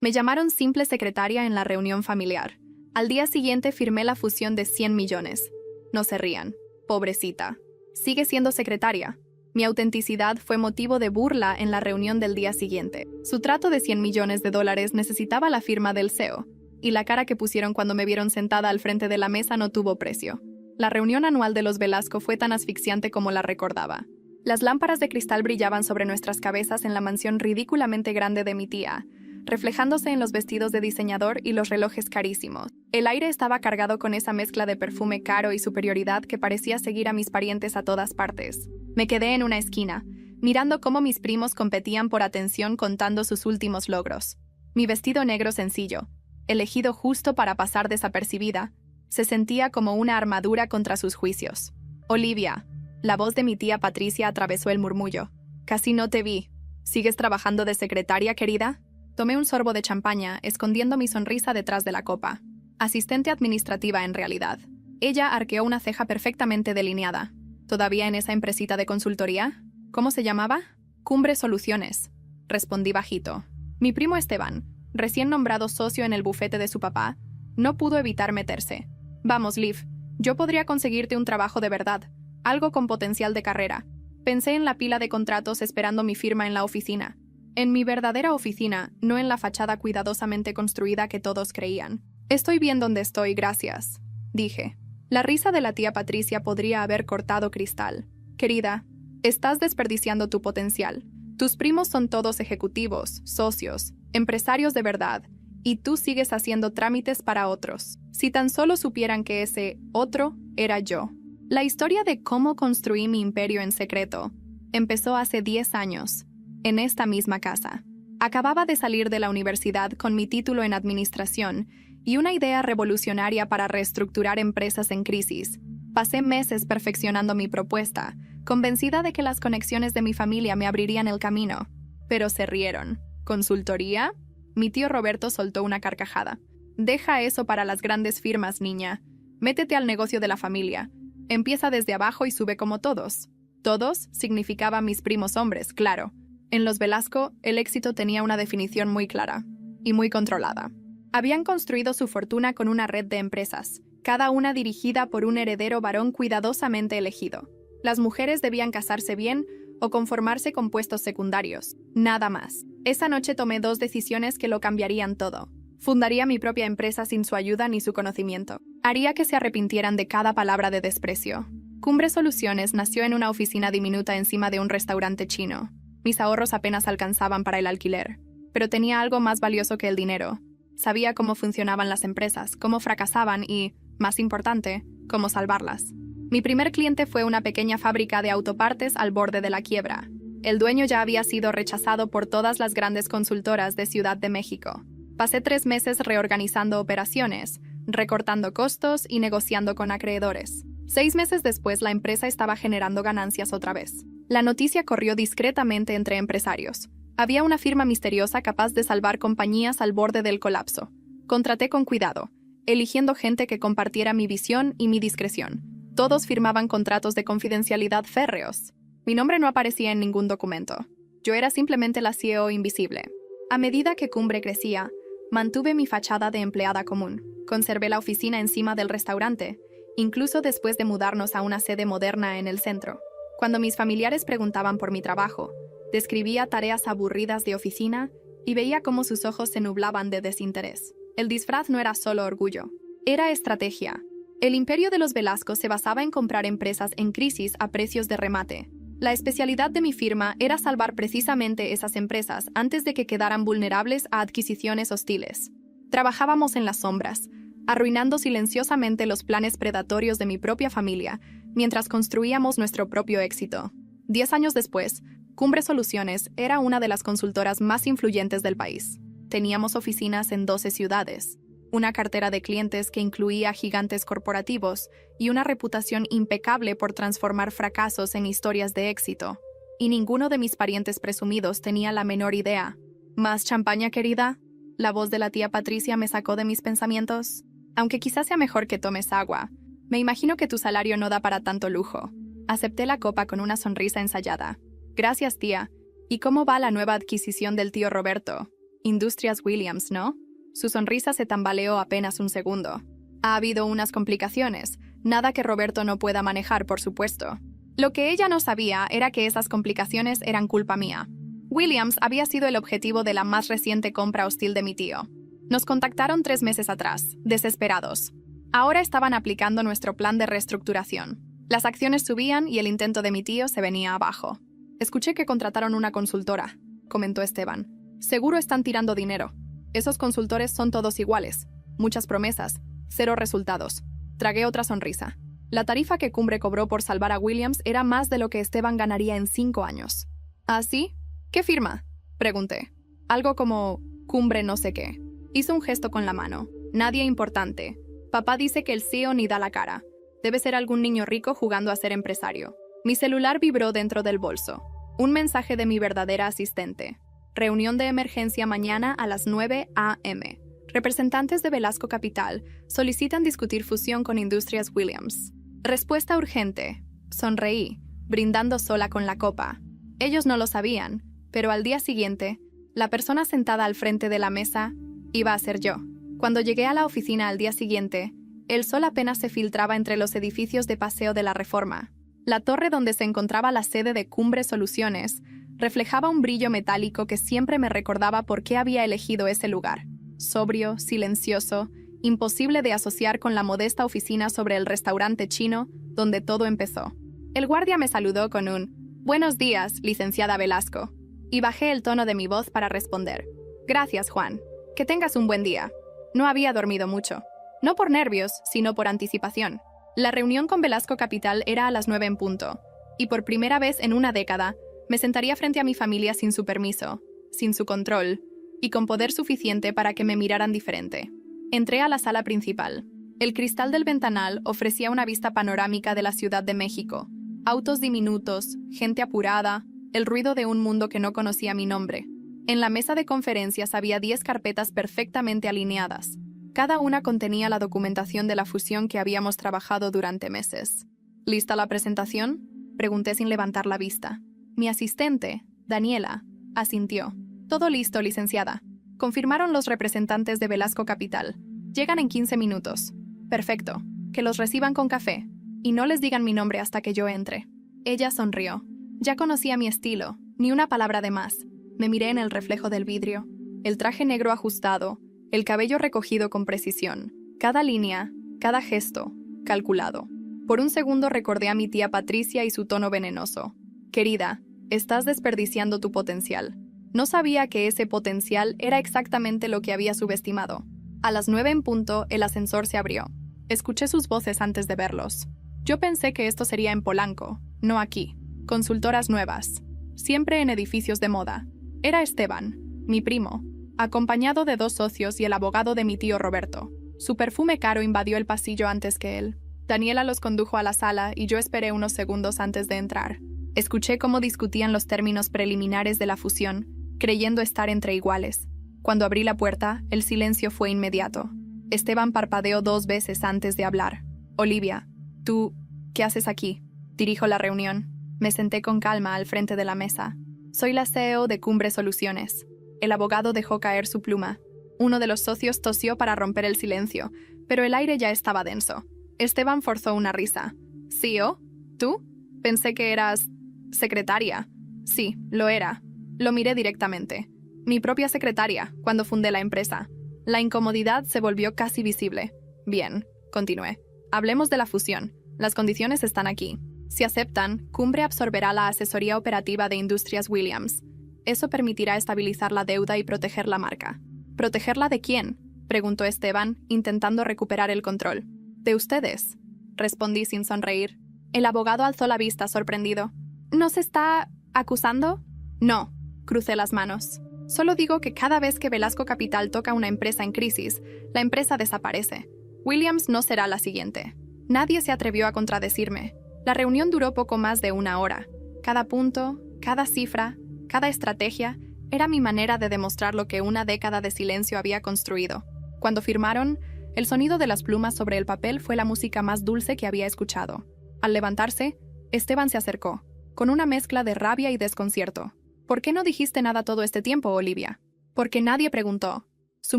Me llamaron simple secretaria en la reunión familiar. Al día siguiente firmé la fusión de 100 millones. No se rían. Pobrecita. Sigue siendo secretaria. Mi autenticidad fue motivo de burla en la reunión del día siguiente. Su trato de 100 millones de dólares necesitaba la firma del CEO, y la cara que pusieron cuando me vieron sentada al frente de la mesa no tuvo precio. La reunión anual de los Velasco fue tan asfixiante como la recordaba. Las lámparas de cristal brillaban sobre nuestras cabezas en la mansión ridículamente grande de mi tía, reflejándose en los vestidos de diseñador y los relojes carísimos. El aire estaba cargado con esa mezcla de perfume caro y superioridad que parecía seguir a mis parientes a todas partes. Me quedé en una esquina, mirando cómo mis primos competían por atención contando sus últimos logros. Mi vestido negro sencillo, elegido justo para pasar desapercibida, se sentía como una armadura contra sus juicios. Olivia, la voz de mi tía Patricia atravesó el murmullo. Casi no te vi. ¿Sigues trabajando de secretaria, querida? Tomé un sorbo de champaña, escondiendo mi sonrisa detrás de la copa. Asistente administrativa en realidad. Ella arqueó una ceja perfectamente delineada. ¿Todavía en esa empresita de consultoría? ¿Cómo se llamaba? Cumbre Soluciones. Respondí bajito. Mi primo Esteban, recién nombrado socio en el bufete de su papá, no pudo evitar meterse. Vamos, Liv, yo podría conseguirte un trabajo de verdad, algo con potencial de carrera. Pensé en la pila de contratos esperando mi firma en la oficina. En mi verdadera oficina, no en la fachada cuidadosamente construida que todos creían. Estoy bien donde estoy, gracias, dije. La risa de la tía Patricia podría haber cortado cristal. Querida, estás desperdiciando tu potencial. Tus primos son todos ejecutivos, socios, empresarios de verdad, y tú sigues haciendo trámites para otros. Si tan solo supieran que ese otro era yo. La historia de cómo construí mi imperio en secreto empezó hace 10 años, en esta misma casa. Acababa de salir de la universidad con mi título en administración y una idea revolucionaria para reestructurar empresas en crisis. Pasé meses perfeccionando mi propuesta, convencida de que las conexiones de mi familia me abrirían el camino. Pero se rieron. ¿Consultoría? Mi tío Roberto soltó una carcajada. Deja eso para las grandes firmas, niña. Métete al negocio de la familia. Empieza desde abajo y sube como todos. Todos significaba mis primos hombres, claro. En los Velasco, el éxito tenía una definición muy clara y muy controlada. Habían construido su fortuna con una red de empresas, cada una dirigida por un heredero varón cuidadosamente elegido. Las mujeres debían casarse bien o conformarse con puestos secundarios, nada más. Esa noche tomé 2 decisiones que lo cambiarían todo. Fundaría mi propia empresa sin su ayuda ni su conocimiento. Haría que se arrepintieran de cada palabra de desprecio. Cumbre Soluciones nació en una oficina diminuta encima de un restaurante chino. Mis ahorros apenas alcanzaban para el alquiler, pero tenía algo más valioso que el dinero. Sabía cómo funcionaban las empresas, cómo fracasaban y, más importante, cómo salvarlas. Mi primer cliente fue una pequeña fábrica de autopartes al borde de la quiebra. El dueño ya había sido rechazado por todas las grandes consultoras de Ciudad de México. Pasé 3 meses reorganizando operaciones, recortando costos y negociando con acreedores. 6 meses después, la empresa estaba generando ganancias otra vez. La noticia corrió discretamente entre empresarios. Había una firma misteriosa capaz de salvar compañías al borde del colapso. Contraté con cuidado, eligiendo gente que compartiera mi visión y mi discreción. Todos firmaban contratos de confidencialidad férreos. Mi nombre no aparecía en ningún documento. Yo era simplemente la CEO invisible. A medida que Cumbre crecía, mantuve mi fachada de empleada común. Conservé la oficina encima del restaurante, incluso después de mudarnos a una sede moderna en el centro. Cuando mis familiares preguntaban por mi trabajo, describía tareas aburridas de oficina y veía cómo sus ojos se nublaban de desinterés. El disfraz no era solo orgullo, era estrategia. El imperio de los Velasco se basaba en comprar empresas en crisis a precios de remate. La especialidad de mi firma era salvar precisamente esas empresas antes de que quedaran vulnerables a adquisiciones hostiles. Trabajábamos en las sombras, arruinando silenciosamente los planes predatorios de mi propia familia, mientras construíamos nuestro propio éxito. 10 años después, Cumbre Soluciones era una de las consultoras más influyentes del país. Teníamos oficinas en 12 ciudades, una cartera de clientes que incluía gigantes corporativos y una reputación impecable por transformar fracasos en historias de éxito. Y ninguno de mis parientes presumidos tenía la menor idea. ¿Más champaña, querida? La voz de la tía Patricia me sacó de mis pensamientos. Aunque quizás sea mejor que tomes agua. Me imagino que tu salario no da para tanto lujo. Acepté la copa con una sonrisa ensayada. Gracias, tía. ¿Y cómo va la nueva adquisición del tío Roberto? Industrias Williams, ¿no? Su sonrisa se tambaleó apenas un segundo. Ha habido unas complicaciones, nada que Roberto no pueda manejar, por supuesto. Lo que ella no sabía era que esas complicaciones eran culpa mía. Williams había sido el objetivo de la más reciente compra hostil de mi tío. Nos contactaron 3 meses atrás, desesperados. Ahora estaban aplicando nuestro plan de reestructuración. Las acciones subían y el intento de mi tío se venía abajo. Escuché que contrataron una consultora, comentó Esteban. Seguro están tirando dinero. Esos consultores son todos iguales. Muchas promesas, 0 resultados. Tragué otra sonrisa. La tarifa que Cumbre cobró por salvar a Williams era más de lo que Esteban ganaría en 5 años. ¿Ah, sí? ¿Qué firma? Pregunté. Algo como Cumbre no sé qué. Hizo un gesto con la mano. Nadie importante. Papá dice que el CEO ni da la cara. Debe ser algún niño rico jugando a ser empresario. Mi celular vibró dentro del bolso. Un mensaje de mi verdadera asistente. Reunión de emergencia mañana a las 9 a.m. Representantes de Velasco Capital solicitan discutir fusión con Industrias Williams. Respuesta urgente. Sonreí, brindando sola con la copa. Ellos no lo sabían, pero al día siguiente, la persona sentada al frente de la mesa iba a ser yo. Cuando llegué a la oficina al día siguiente, el sol apenas se filtraba entre los edificios de Paseo de la Reforma. La torre donde se encontraba la sede de Cumbre Soluciones reflejaba un brillo metálico que siempre me recordaba por qué había elegido ese lugar. Sobrio, silencioso, imposible de asociar con la modesta oficina sobre el restaurante chino donde todo empezó. El guardia me saludó con un «Buenos días, licenciada Velasco», y bajé el tono de mi voz para responder. «Gracias, Juan. Que tengas un buen día». No había dormido mucho. No por nervios, sino por anticipación. La reunión con Velasco Capital era a las 9 en punto, y por primera vez en una década me sentaría frente a mi familia sin su permiso, sin su control, y con poder suficiente para que me miraran diferente. Entré a la sala principal. El cristal del ventanal ofrecía una vista panorámica de la Ciudad de México. Autos diminutos, gente apurada, el ruido de un mundo que no conocía mi nombre. En la mesa de conferencias había 10 carpetas perfectamente alineadas. Cada una contenía la documentación de la fusión que habíamos trabajado durante meses. ¿Lista la presentación?, pregunté sin levantar la vista. Mi asistente, Daniela, asintió. Todo listo, licenciada. Confirmaron los representantes de Velasco Capital. Llegan en 15 minutos. Perfecto. Que los reciban con café. Y no les digan mi nombre hasta que yo entre. Ella sonrió. Ya conocía mi estilo, ni una palabra de más. Me miré en el reflejo del vidrio. El traje negro ajustado, el cabello recogido con precisión. Cada línea, cada gesto, calculado. Por un segundo recordé a mi tía Patricia y su tono venenoso. Querida, estás desperdiciando tu potencial. No sabía que ese potencial era exactamente lo que había subestimado. A las 9 en punto, el ascensor se abrió. Escuché sus voces antes de verlos. Yo pensé que esto sería en Polanco, no aquí. Consultoras nuevas. Siempre en edificios de moda. Era Esteban, mi primo, acompañado de 2 socios y el abogado de mi tío Roberto. Su perfume caro invadió el pasillo antes que él. Daniela los condujo a la sala y yo esperé unos segundos antes de entrar. Escuché cómo discutían los términos preliminares de la fusión, creyendo estar entre iguales. Cuando abrí la puerta, el silencio fue inmediato. Esteban parpadeó 2 veces antes de hablar. «Olivia, ¿tú qué haces aquí?», dirijo la reunión. Me senté con calma al frente de la mesa. Soy la CEO de Cumbre Soluciones. El abogado dejó caer su pluma. Uno de los socios tosió para romper el silencio, pero el aire ya estaba denso. Esteban forzó una risa. «¿CEO? ¿Tú? Pensé que eras... secretaria». «Sí, lo era». Lo miré directamente. Mi propia secretaria, cuando fundé la empresa. La incomodidad se volvió casi visible. «Bien», continué. «Hablemos de la fusión. Las condiciones están aquí. Si aceptan, Cumbre absorberá la asesoría operativa de Industrias Williams. Eso permitirá estabilizar la deuda y proteger la marca». «¿Protegerla de quién?», preguntó Esteban, intentando recuperar el control. «De ustedes», respondí sin sonreír. El abogado alzó la vista, sorprendido. «¿Nos está acusando?». «No», crucé las manos. «Solo digo que cada vez que Velasco Capital toca una empresa en crisis, la empresa desaparece. Williams no será la siguiente». Nadie se atrevió a contradecirme. La reunión duró poco más de 1 hora. Cada punto, cada cifra, cada estrategia era mi manera de demostrar lo que una década de silencio había construido. Cuando firmaron, el sonido de las plumas sobre el papel fue la música más dulce que había escuchado. Al levantarse, Esteban se acercó, con una mezcla de rabia y desconcierto. «¿Por qué no dijiste nada todo este tiempo, Olivia?». Porque nadie preguntó. Su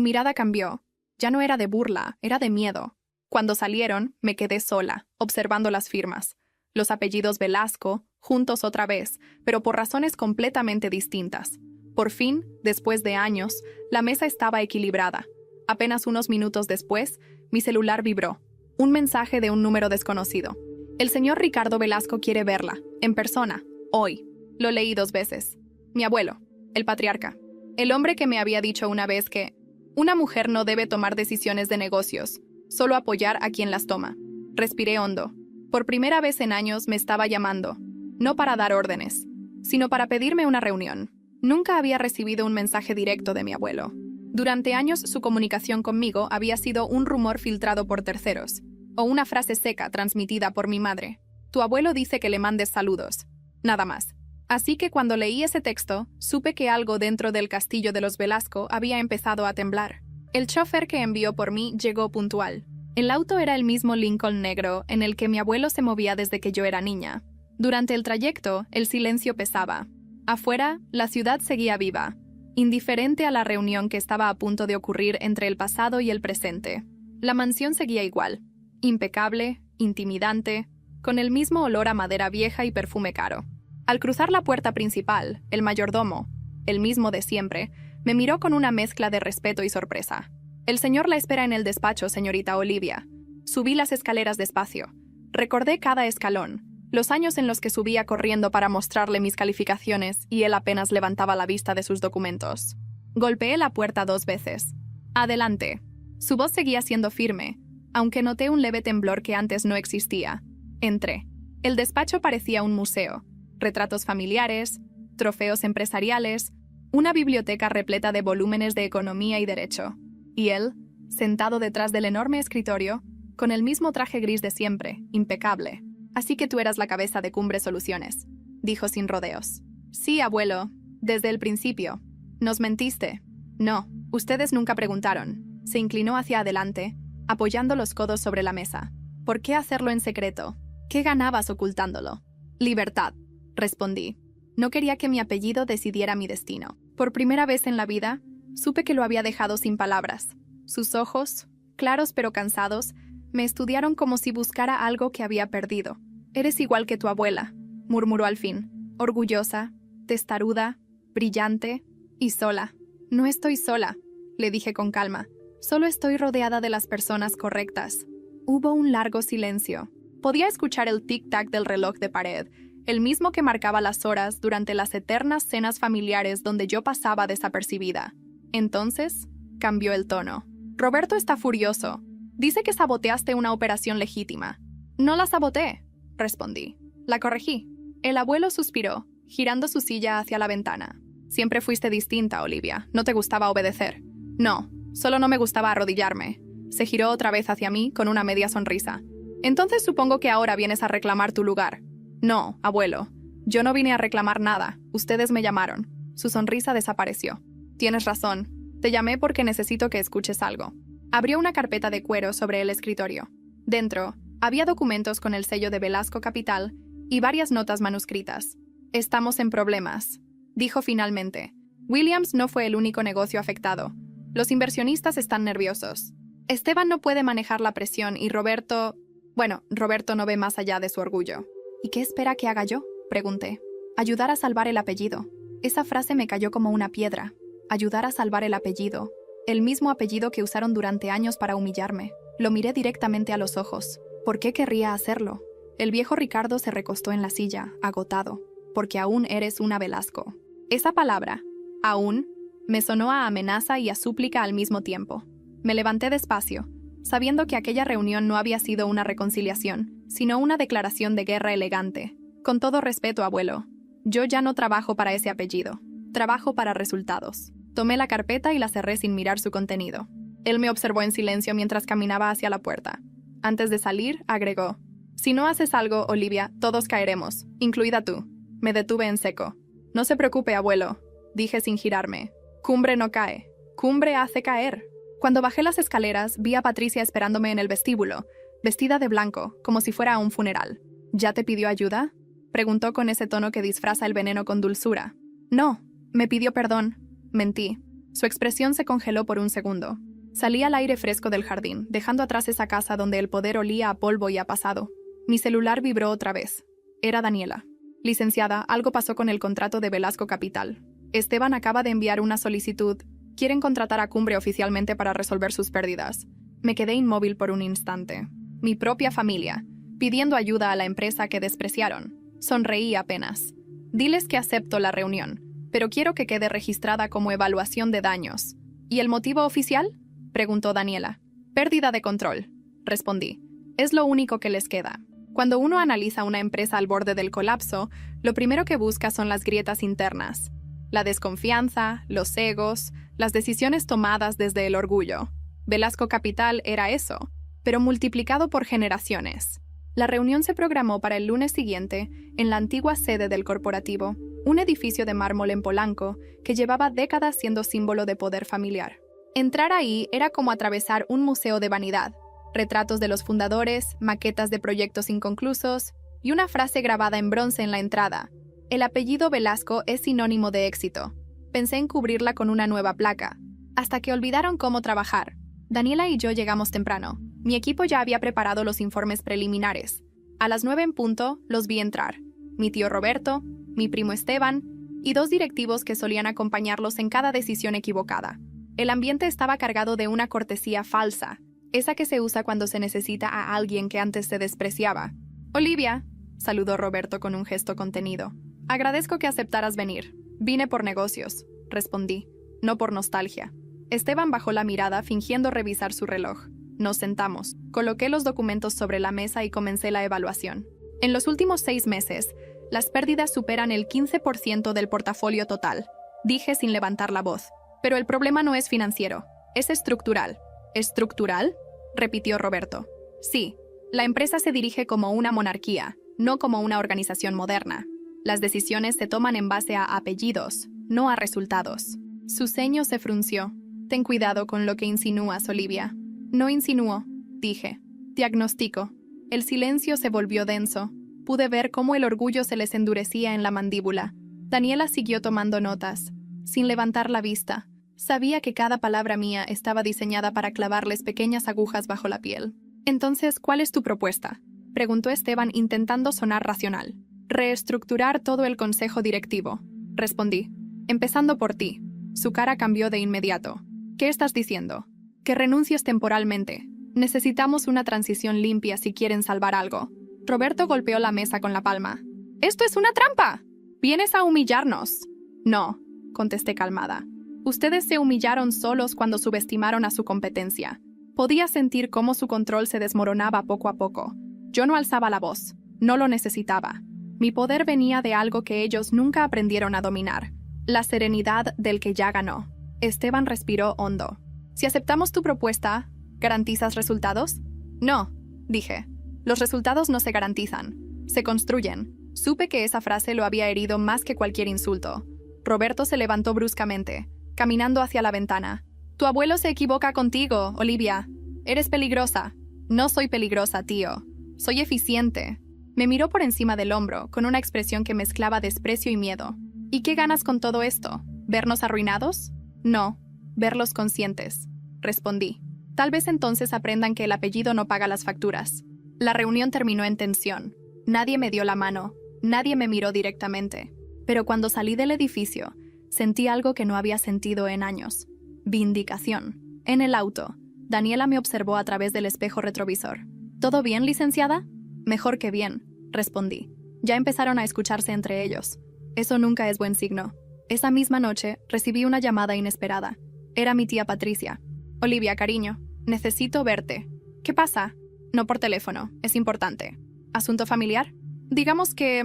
mirada cambió. Ya no era de burla, era de miedo. Cuando salieron, me quedé sola, observando las firmas. Los apellidos Velasco, juntos otra vez, pero por razones completamente distintas. Por fin, después de años, la mesa estaba equilibrada. Apenas unos minutos después, mi celular vibró. Un mensaje de un número desconocido. El señor Ricardo Velasco quiere verla, en persona, hoy. Lo leí 2 veces. Mi abuelo, el patriarca. El hombre que me había dicho una vez que una mujer no debe tomar decisiones de negocios, solo apoyar a quien las toma. Respiré hondo. Por primera vez en años me estaba llamando, no para dar órdenes, sino para pedirme una reunión. Nunca había recibido un mensaje directo de mi abuelo. Durante años su comunicación conmigo había sido un rumor filtrado por terceros, o una frase seca transmitida por mi madre. Tu abuelo dice que le mandes saludos. Nada más. Así que cuando leí ese texto, supe que algo dentro del castillo de los Velasco había empezado a temblar. El chofer que envió por mí llegó puntual. El auto era el mismo Lincoln negro en el que mi abuelo se movía desde que yo era niña. Durante el trayecto, el silencio pesaba. Afuera, la ciudad seguía viva, indiferente a la reunión que estaba a punto de ocurrir entre el pasado y el presente. La mansión seguía igual, impecable, intimidante, con el mismo olor a madera vieja y perfume caro. Al cruzar la puerta principal, el mayordomo, el mismo de siempre, me miró con una mezcla de respeto y sorpresa. El señor la espera en el despacho, señorita Olivia. Subí las escaleras despacio. Recordé cada escalón, los años en los que subía corriendo para mostrarle mis calificaciones y él apenas levantaba la vista de sus documentos. Golpeé la puerta 2 veces. Adelante. Su voz seguía siendo firme, aunque noté un leve temblor que antes no existía. Entré. El despacho parecía un museo. Retratos familiares, trofeos empresariales, una biblioteca repleta de volúmenes de economía y derecho. Y él, sentado detrás del enorme escritorio, con el mismo traje gris de siempre, impecable. Así que tú eras la cabeza de Cumbre Soluciones, dijo sin rodeos. Sí, abuelo, desde el principio. Nos mentiste. No, ustedes nunca preguntaron. Se inclinó hacia adelante, apoyando los codos sobre la mesa. ¿Por qué hacerlo en secreto? ¿Qué ganabas ocultándolo? Libertad, respondí. No quería que mi apellido decidiera mi destino. Por primera vez en la vida, supe que lo había dejado sin palabras. Sus ojos, claros pero cansados, me estudiaron como si buscara algo que había perdido. Eres igual que tu abuela, murmuró al fin, orgullosa, testaruda, brillante y sola. No estoy sola, le dije con calma. Solo estoy rodeada de las personas correctas. Hubo un largo silencio. Podía escuchar el tic-tac del reloj de pared, el mismo que marcaba las horas durante las eternas cenas familiares donde yo pasaba desapercibida. Entonces, cambió el tono. Roberto está furioso. Dice que saboteaste una operación legítima. No la saboteé, respondí. La corregí. El abuelo suspiró, girando su silla hacia la ventana. Siempre fuiste distinta, Olivia. No te gustaba obedecer. No, solo no me gustaba arrodillarme. Se giró otra vez hacia mí con una media sonrisa. Entonces supongo que ahora vienes a reclamar tu lugar. No, abuelo. Yo no vine a reclamar nada. Ustedes me llamaron. Su sonrisa desapareció. Tienes razón. Te llamé porque necesito que escuches algo. Abrió una carpeta de cuero sobre el escritorio. Dentro, había documentos con el sello de Velasco Capital y varias notas manuscritas. Estamos en problemas, dijo finalmente. Williams no fue el único negocio afectado. Los inversionistas están nerviosos. Esteban no puede manejar la presión y Roberto no ve más allá de su orgullo. ¿Y qué espera que haga yo?, pregunté. Ayudar a salvar el apellido. Esa frase me cayó como una piedra. Ayudar a salvar el apellido. El mismo apellido que usaron durante años para humillarme. Lo miré directamente a los ojos. ¿Por qué querría hacerlo? El viejo Ricardo se recostó en la silla, agotado. Porque aún eres una Velasco. Esa palabra, aún, me sonó a amenaza y a súplica al mismo tiempo. Me levanté despacio, sabiendo que aquella reunión no había sido una reconciliación, sino una declaración de guerra elegante. Con todo respeto, abuelo, yo ya no trabajo para ese apellido. Trabajo para resultados. Tomé la carpeta y la cerré sin mirar su contenido. Él me observó en silencio mientras caminaba hacia la puerta. Antes de salir, agregó: si no haces algo, Olivia, todos caeremos, incluida tú. Me detuve en seco. No se preocupe, abuelo, dije sin girarme. Cumbre no cae. Cumbre hace caer. Cuando bajé las escaleras, vi a Patricia esperándome en el vestíbulo, vestida de blanco, como si fuera a un funeral. ¿Ya te pidió ayuda?, preguntó con ese tono que disfraza el veneno con dulzura. No, me pidió perdón. Mentí. Su expresión se congeló por un segundo. Salí al aire fresco del jardín, dejando atrás esa casa donde el poder olía a polvo y a pasado. Mi celular vibró otra vez. Era Daniela. Licenciada, algo pasó con el contrato de Velasco Capital. Esteban acaba de enviar una solicitud. Quieren contratar a Cumbre oficialmente para resolver sus pérdidas. Me quedé inmóvil por un instante. Mi propia familia, pidiendo ayuda a la empresa que despreciaron. Sonreí apenas. Diles que acepto la reunión, pero quiero que quede registrada como evaluación de daños. ¿Y el motivo oficial?, preguntó Daniela. Pérdida de control, respondí. Es lo único que les queda. Cuando uno analiza una empresa al borde del colapso, lo primero que busca son las grietas internas. La desconfianza, los egos, las decisiones tomadas desde el orgullo. Velasco Capital era eso, pero multiplicado por generaciones. La reunión se programó para el lunes siguiente en la antigua sede del corporativo, un edificio de mármol en Polanco que llevaba décadas siendo símbolo de poder familiar. Entrar ahí era como atravesar un museo de vanidad, retratos de los fundadores, maquetas de proyectos inconclusos y una frase grabada en bronce en la entrada: el apellido Velasco es sinónimo de éxito. Pensé en cubrirla con una nueva placa, hasta que olvidaron cómo trabajar. Daniela y yo llegamos temprano. Mi equipo ya había preparado los informes preliminares. A las 9 en punto los vi entrar. Mi tío Roberto, mi primo Esteban y 2 directivos que solían acompañarlos en cada decisión equivocada. El ambiente estaba cargado de una cortesía falsa, esa que se usa cuando se necesita a alguien que antes se despreciaba. «Olivia», saludó Roberto con un gesto contenido. «Agradezco que aceptaras venir. Vine por negocios», respondí, no por nostalgia. Esteban bajó la mirada fingiendo revisar su reloj. Nos sentamos, coloqué los documentos sobre la mesa y comencé la evaluación. En los últimos 6 meses, las pérdidas superan el 15% del portafolio total, dije sin levantar la voz. Pero el problema no es financiero, es estructural. ¿Estructural?, repitió Roberto. Sí, la empresa se dirige como una monarquía, no como una organización moderna. Las decisiones se toman en base a apellidos, no a resultados. Su ceño se frunció. Ten cuidado con lo que insinúas, Olivia. No insinúo, dije. Diagnostico. El silencio se volvió denso. Pude ver cómo el orgullo se les endurecía en la mandíbula. Daniela siguió tomando notas, sin levantar la vista. Sabía que cada palabra mía estaba diseñada para clavarles pequeñas agujas bajo la piel. Entonces, ¿cuál es tu propuesta?, preguntó Esteban intentando sonar racional. Reestructurar todo el consejo directivo, respondí. Empezando por ti. Su cara cambió de inmediato. ¿Qué estás diciendo? Que renuncies temporalmente. Necesitamos una transición limpia si quieren salvar algo. Roberto golpeó la mesa con la palma. ¡Esto es una trampa! ¡Vienes a humillarnos! No, contesté calmada. Ustedes se humillaron solos cuando subestimaron a su competencia. Podía sentir cómo su control se desmoronaba poco a poco. Yo no alzaba la voz. No lo necesitaba. Mi poder venía de algo que ellos nunca aprendieron a dominar. La serenidad del que ya ganó. Esteban respiró hondo. Si aceptamos tu propuesta, ¿garantizas resultados? No, dije. Los resultados no se garantizan. Se construyen. Supe que esa frase lo había herido más que cualquier insulto. Roberto se levantó bruscamente, caminando hacia la ventana. Tu abuelo se equivoca contigo, Olivia. Eres peligrosa. No soy peligrosa, tío. Soy eficiente. Me miró por encima del hombro, con una expresión que mezclaba desprecio y miedo. ¿Y qué ganas con todo esto? ¿Vernos arruinados? No, verlos conscientes, respondí. Tal vez entonces aprendan que el apellido no paga las facturas. La reunión terminó en tensión. Nadie me dio la mano, nadie me miró directamente. Pero cuando salí del edificio, sentí algo que no había sentido en años. Vindicación. En el auto, Daniela me observó a través del espejo retrovisor. ¿Todo bien, licenciada? Mejor que bien, respondí. Ya empezaron a escucharse entre ellos. Eso nunca es buen signo. Esa misma noche, recibí una llamada inesperada. Era mi tía Patricia. Olivia, cariño, necesito verte. ¿Qué pasa? No por teléfono, es importante. ¿Asunto familiar? Digamos que...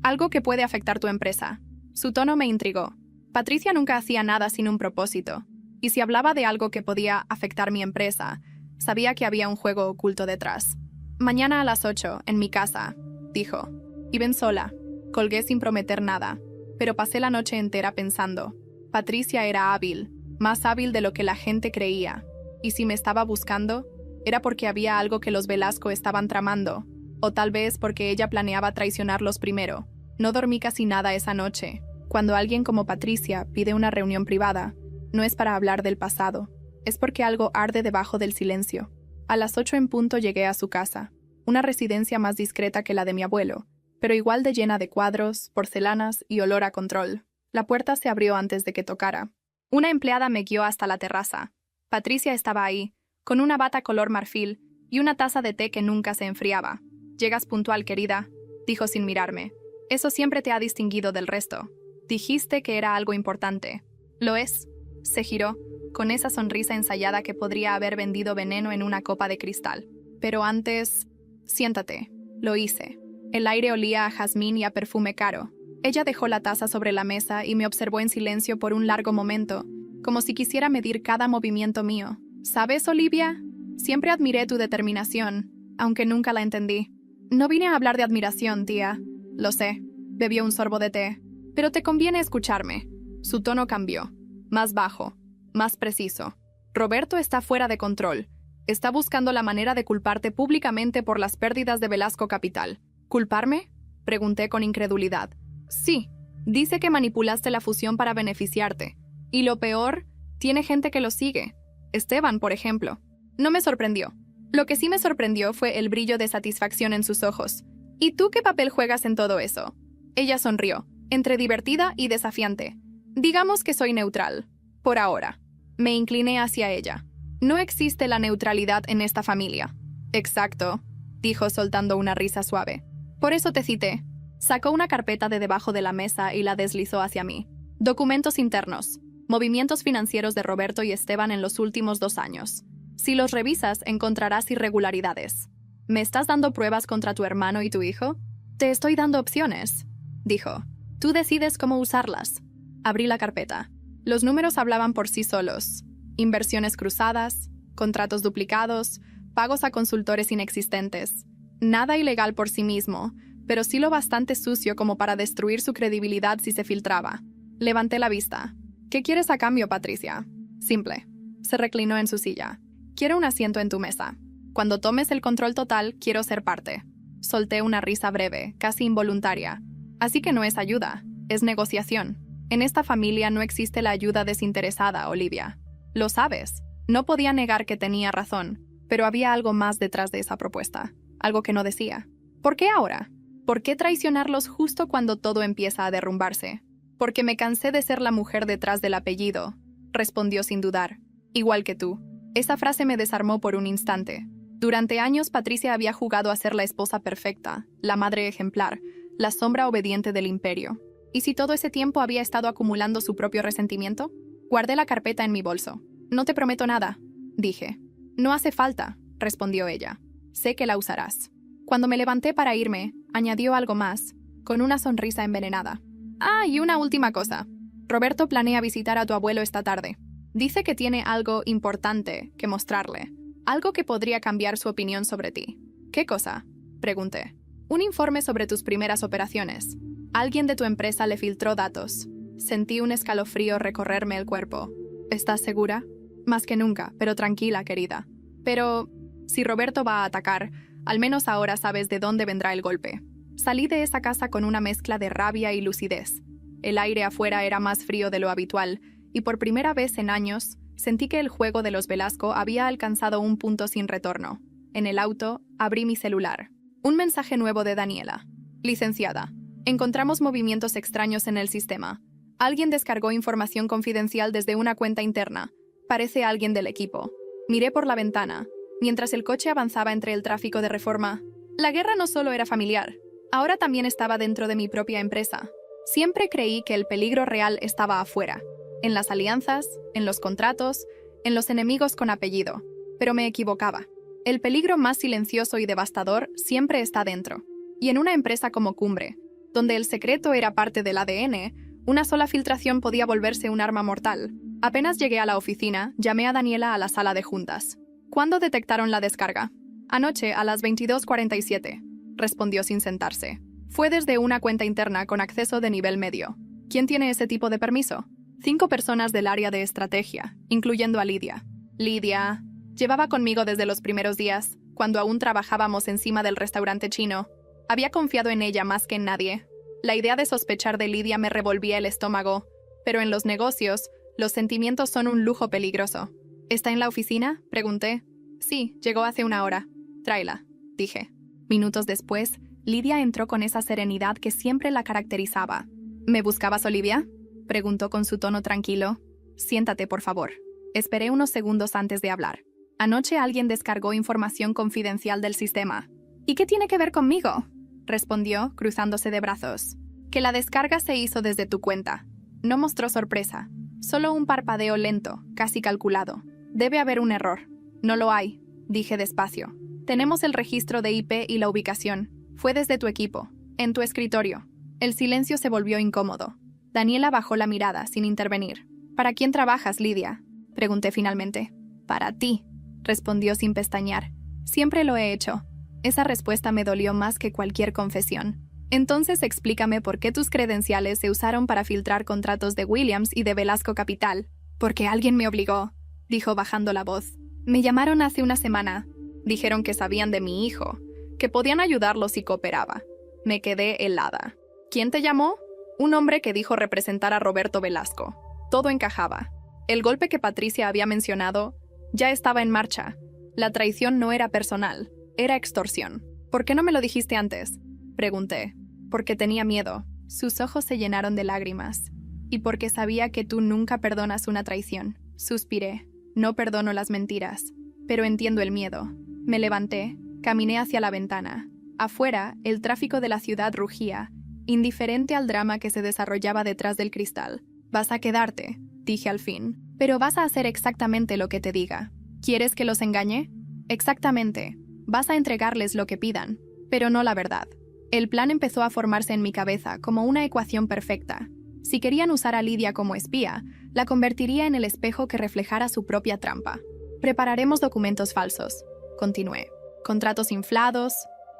algo que puede afectar tu empresa. Su tono me intrigó. Patricia nunca hacía nada sin un propósito. Y si hablaba de algo que podía afectar mi empresa, sabía que había un juego oculto detrás. Mañana a las 8, en mi casa, dijo. Y ven sola. Colgué sin prometer nada, pero pasé la noche entera pensando. Patricia era hábil, más hábil de lo que la gente creía. Y si me estaba buscando, era porque había algo que los Velasco estaban tramando, o tal vez porque ella planeaba traicionarlos primero. No dormí casi nada esa noche. Cuando alguien como Patricia pide una reunión privada, No es para hablar del pasado, es porque algo arde debajo del silencio. A las 8 en punto llegué a su casa, una residencia más discreta que la de mi abuelo, pero igual de llena de cuadros, porcelanas y olor a control. La puerta se abrió antes de que tocara. Una empleada me guió hasta la terraza. Patricia estaba ahí, con una bata color marfil y una taza de té que nunca se enfriaba. «Llegas puntual, querida», dijo sin mirarme. «Eso siempre te ha distinguido del resto. Dijiste que era algo importante». «Lo es». Se giró, con esa sonrisa ensayada que podría haber vendido veneno en una copa de cristal. «Pero antes... siéntate». Lo hice. El aire olía a jazmín y a perfume caro. Ella dejó la taza sobre la mesa y me observó en silencio por un largo momento, como si quisiera medir cada movimiento mío. «¿Sabes, Olivia? Siempre admiré tu determinación, aunque nunca la entendí». «No vine a hablar de admiración, tía». «Lo sé». Bebió un sorbo de té. «Pero te conviene escucharme». Su tono cambió. Más bajo, más preciso. «Roberto está fuera de control. Está buscando la manera de culparte públicamente por las pérdidas de Velasco Capital». «¿Culparme?», pregunté con incredulidad. «Sí. Dice que manipulaste la fusión para beneficiarte. Y lo peor, tiene gente que lo sigue. Esteban, por ejemplo». No me sorprendió. Lo que sí me sorprendió fue el brillo de satisfacción en sus ojos. «¿Y tú qué papel juegas en todo eso?». Ella sonrió, entre divertida y desafiante. «Digamos que soy neutral. Por ahora». Me incliné hacia ella. «No existe la neutralidad en esta familia». «Exacto», dijo soltando una risa suave. «Por eso te cité». Sacó una carpeta de debajo de la mesa y la deslizó hacia mí. «Documentos internos. Movimientos financieros de Roberto y Esteban en los últimos 2 años. Si los revisas, encontrarás irregularidades». «¿Me estás dando pruebas contra tu hermano y tu hijo?». «Te estoy dando opciones», dijo. «Tú decides cómo usarlas». Abrí la carpeta. Los números hablaban por sí solos. Inversiones cruzadas, contratos duplicados, pagos a consultores inexistentes. Nada ilegal por sí mismo, pero sí lo bastante sucio como para destruir su credibilidad si se filtraba. Levanté la vista. «¿Qué quieres a cambio, Patricia?». «Simple». Se reclinó en su silla. «Quiero un asiento en tu mesa. Cuando tomes el control total, quiero ser parte». Solté una risa breve, casi involuntaria. «Así que no es ayuda, es negociación. En esta familia no existe la ayuda desinteresada, Olivia. Lo sabes». No podía negar que tenía razón, pero había algo más detrás de esa propuesta, algo que no decía. «¿Por qué ahora? ¿Por qué traicionarlos justo cuando todo empieza a derrumbarse?». «Porque me cansé de ser la mujer detrás del apellido», respondió sin dudar. «Igual que tú». Esa frase me desarmó por un instante. Durante años Patricia había jugado a ser la esposa perfecta, la madre ejemplar, la sombra obediente del imperio. ¿Y si todo ese tiempo había estado acumulando su propio resentimiento? Guardé la carpeta en mi bolso. «No te prometo nada», dije. «No hace falta», respondió ella. «Sé que la usarás». Cuando me levanté para irme, añadió algo más, con una sonrisa envenenada. «Ah, y una última cosa. Roberto planea visitar a tu abuelo esta tarde. Dice que tiene algo importante que mostrarle, algo que podría cambiar su opinión sobre ti». «¿Qué cosa?», pregunté. «Un informe sobre tus primeras operaciones. Alguien de tu empresa le filtró datos». Sentí un escalofrío recorrerme el cuerpo. «¿Estás segura?». «Más que nunca, pero tranquila, querida». «Pero, si Roberto va a atacar, al menos ahora sabes de dónde vendrá el golpe». Salí de esa casa con una mezcla de rabia y lucidez. El aire afuera era más frío de lo habitual, y por primera vez en años, sentí que el juego de los Velasco había alcanzado un punto sin retorno. En el auto, abrí mi celular. Un mensaje nuevo de Daniela. «Licenciada, encontramos movimientos extraños en el sistema. Alguien descargó información confidencial desde una cuenta interna. Parece alguien del equipo». Miré por la ventana, mientras el coche avanzaba entre el tráfico de Reforma. La guerra no solo era familiar, ahora también estaba dentro de mi propia empresa. Siempre creí que el peligro real estaba afuera, en las alianzas, en los contratos, en los enemigos con apellido. Pero me equivocaba. El peligro más silencioso y devastador siempre está dentro. Y en una empresa como Cumbre, donde el secreto era parte del ADN, una sola filtración podía volverse un arma mortal. Apenas llegué a la oficina, llamé a Daniela a la sala de juntas. «¿Cuándo detectaron la descarga?». «Anoche, a las 22:47», respondió sin sentarse. «Fue desde una cuenta interna con acceso de nivel medio». «¿Quién tiene ese tipo de permiso?». 5 personas del área de estrategia, incluyendo a Lidia. Lidia llevaba conmigo desde los primeros días, cuando aún trabajábamos encima del restaurante chino. Había confiado en ella más que en nadie. La idea de sospechar de Lidia me revolvía el estómago, pero en los negocios, Los sentimientos son un lujo peligroso. ¿Está en la oficina?, pregunté. Sí, llegó hace una hora. Tráela, dije. Minutos después, Lidia entró con esa serenidad que siempre la caracterizaba. ¿Me buscabas, Olivia?, preguntó con su tono tranquilo. Siéntate, por favor. Esperé unos segundos antes de hablar. Anoche alguien descargó información confidencial del sistema. ¿Y qué tiene que ver conmigo?, respondió, cruzándose de brazos. Que la descarga se hizo desde tu cuenta. No mostró sorpresa. Solo un parpadeo lento, casi calculado. Debe haber un error. No lo hay, dije despacio. Tenemos el registro de IP y la ubicación. Fue desde tu equipo, en tu escritorio. El silencio se volvió incómodo. Daniela bajó la mirada, sin intervenir. ¿Para quién trabajas, Lidia?, pregunté finalmente. Para ti, respondió sin pestañear. Siempre lo he hecho. Esa respuesta me dolió más que cualquier confesión. Entonces explícame por qué tus credenciales se usaron para filtrar contratos de Williams y de Velasco Capital. Porque alguien me obligó, dijo bajando la voz. Me llamaron hace una semana. Dijeron que sabían de mi hijo, que podían ayudarlo si cooperaba. Me quedé helada. ¿Quién te llamó? Un hombre que dijo representar a Roberto Velasco. Todo encajaba. El golpe que Patricia había mencionado ya estaba en marcha. La traición no era personal, era extorsión. ¿Por qué no me lo dijiste antes?, pregunté. Porque tenía miedo. Sus ojos se llenaron de lágrimas. Y porque sabía que tú nunca perdonas una traición. Suspiré. No perdono las mentiras. Pero entiendo el miedo. Me levanté, caminé hacia la ventana. Afuera, el tráfico de la ciudad rugía, indiferente al drama que se desarrollaba detrás del cristal. Vas a quedarte, dije al fin. Pero vas a hacer exactamente lo que te diga. ¿Quieres que los engañe? Exactamente. Vas a entregarles lo que pidan, pero no la verdad. El plan empezó a formarse en mi cabeza como una ecuación perfecta. Si querían usar a Lidia como espía, la convertiría en el espejo que reflejara su propia trampa. Prepararemos documentos falsos, continué. Contratos inflados,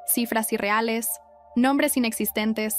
cifras irreales, nombres inexistentes.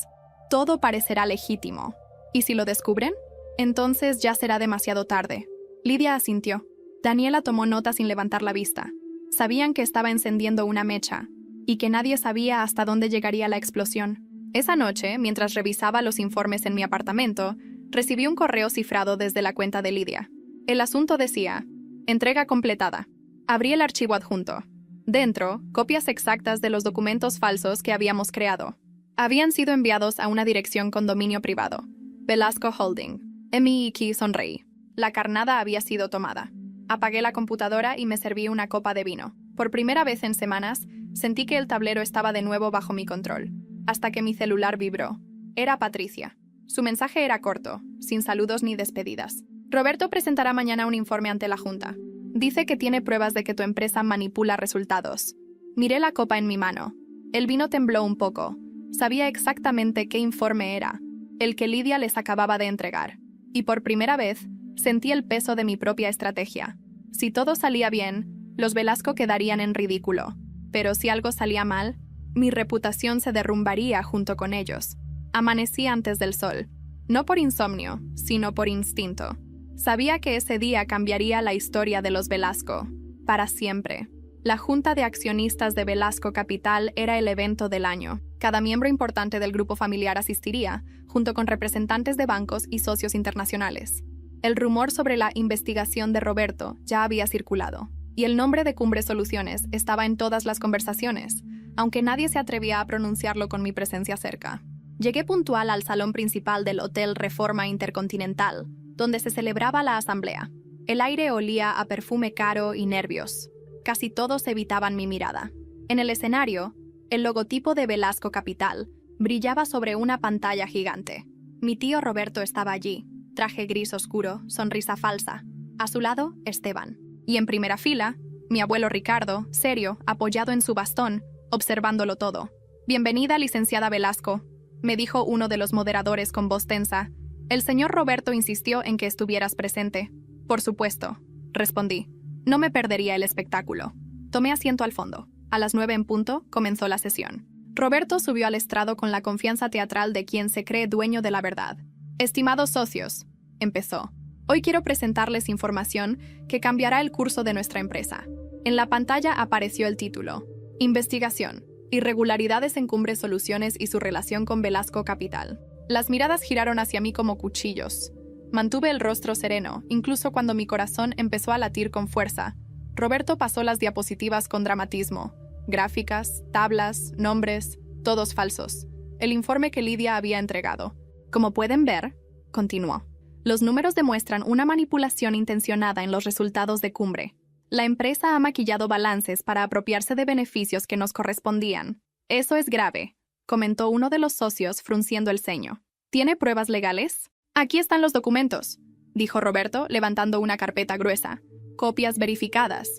Todo parecerá legítimo. ¿Y si lo descubren? Entonces ya será demasiado tarde. Lidia asintió. Daniela tomó nota sin levantar la vista. Sabían que estaba encendiendo una mecha, y que nadie sabía hasta dónde llegaría la explosión. Esa noche, mientras revisaba los informes en mi apartamento, recibí un correo cifrado desde la cuenta de Lidia. El asunto decía: entrega completada. Abrí el archivo adjunto. Dentro, copias exactas de los documentos falsos que habíamos creado. Habían sido enviados a una dirección con dominio privado. Velasco Holding. Miki sonreí. La carnada había sido tomada. Apagué la computadora y me serví una copa de vino. Por primera vez en semanas, sentí que el tablero estaba de nuevo bajo mi control, hasta que mi celular vibró. Era Patricia. Su mensaje era corto, sin saludos ni despedidas. Roberto presentará mañana un informe ante la Junta. Dice que tiene pruebas de que tu empresa manipula resultados. Miré la copa en mi mano. El vino tembló un poco. Sabía exactamente qué informe era, el que Lidia les acababa de entregar. Y por primera vez, sentí el peso de mi propia estrategia. Si todo salía bien, los Velasco quedarían en ridículo. Pero si algo salía mal, mi reputación se derrumbaría junto con ellos. Amanecí antes del sol. No por insomnio, sino por instinto. Sabía que ese día cambiaría la historia de los Velasco. Para siempre. La Junta de Accionistas de Velasco Capital era el evento del año. Cada miembro importante del grupo familiar asistiría, junto con representantes de bancos y socios internacionales. El rumor sobre la investigación de Roberto ya había circulado, y el nombre de Cumbre Soluciones estaba en todas las conversaciones, aunque nadie se atrevía a pronunciarlo con mi presencia cerca. Llegué puntual al salón principal del Hotel Reforma Intercontinental, donde se celebraba la asamblea. El aire olía a perfume caro y nervios. Casi todos evitaban mi mirada. En el escenario, el logotipo de Velasco Capital brillaba sobre una pantalla gigante. Mi tío Roberto estaba allí, traje gris oscuro, sonrisa falsa. A su lado, Esteban. Y en primera fila, mi abuelo Ricardo, serio, apoyado en su bastón, observándolo todo. «Bienvenida, licenciada Velasco», me dijo uno de los moderadores con voz tensa. «El señor Roberto insistió en que estuvieras presente». «Por supuesto», respondí. No me perdería el espectáculo. Tomé asiento al fondo. A las 9 en punto, comenzó la sesión. Roberto subió al estrado con la confianza teatral de quien se cree dueño de la verdad. «Estimados socios», empezó, «hoy quiero presentarles información que cambiará el curso de nuestra empresa». En la pantalla apareció el título: Investigación. Irregularidades en Cumbre Soluciones y su relación con Velasco Capital. Las miradas giraron hacia mí como cuchillos. Mantuve el rostro sereno, incluso cuando mi corazón empezó a latir con fuerza. Roberto pasó las diapositivas con dramatismo. Gráficas, tablas, nombres, todos falsos. El informe que Lidia había entregado. Como pueden ver, continuó, los números demuestran una manipulación intencionada en los resultados de cumbre. La empresa ha maquillado balances para apropiarse de beneficios que nos correspondían. Eso es grave, comentó uno de los socios frunciendo el ceño. ¿Tiene pruebas legales? Aquí están los documentos, dijo Roberto, levantando una carpeta gruesa. Copias verificadas.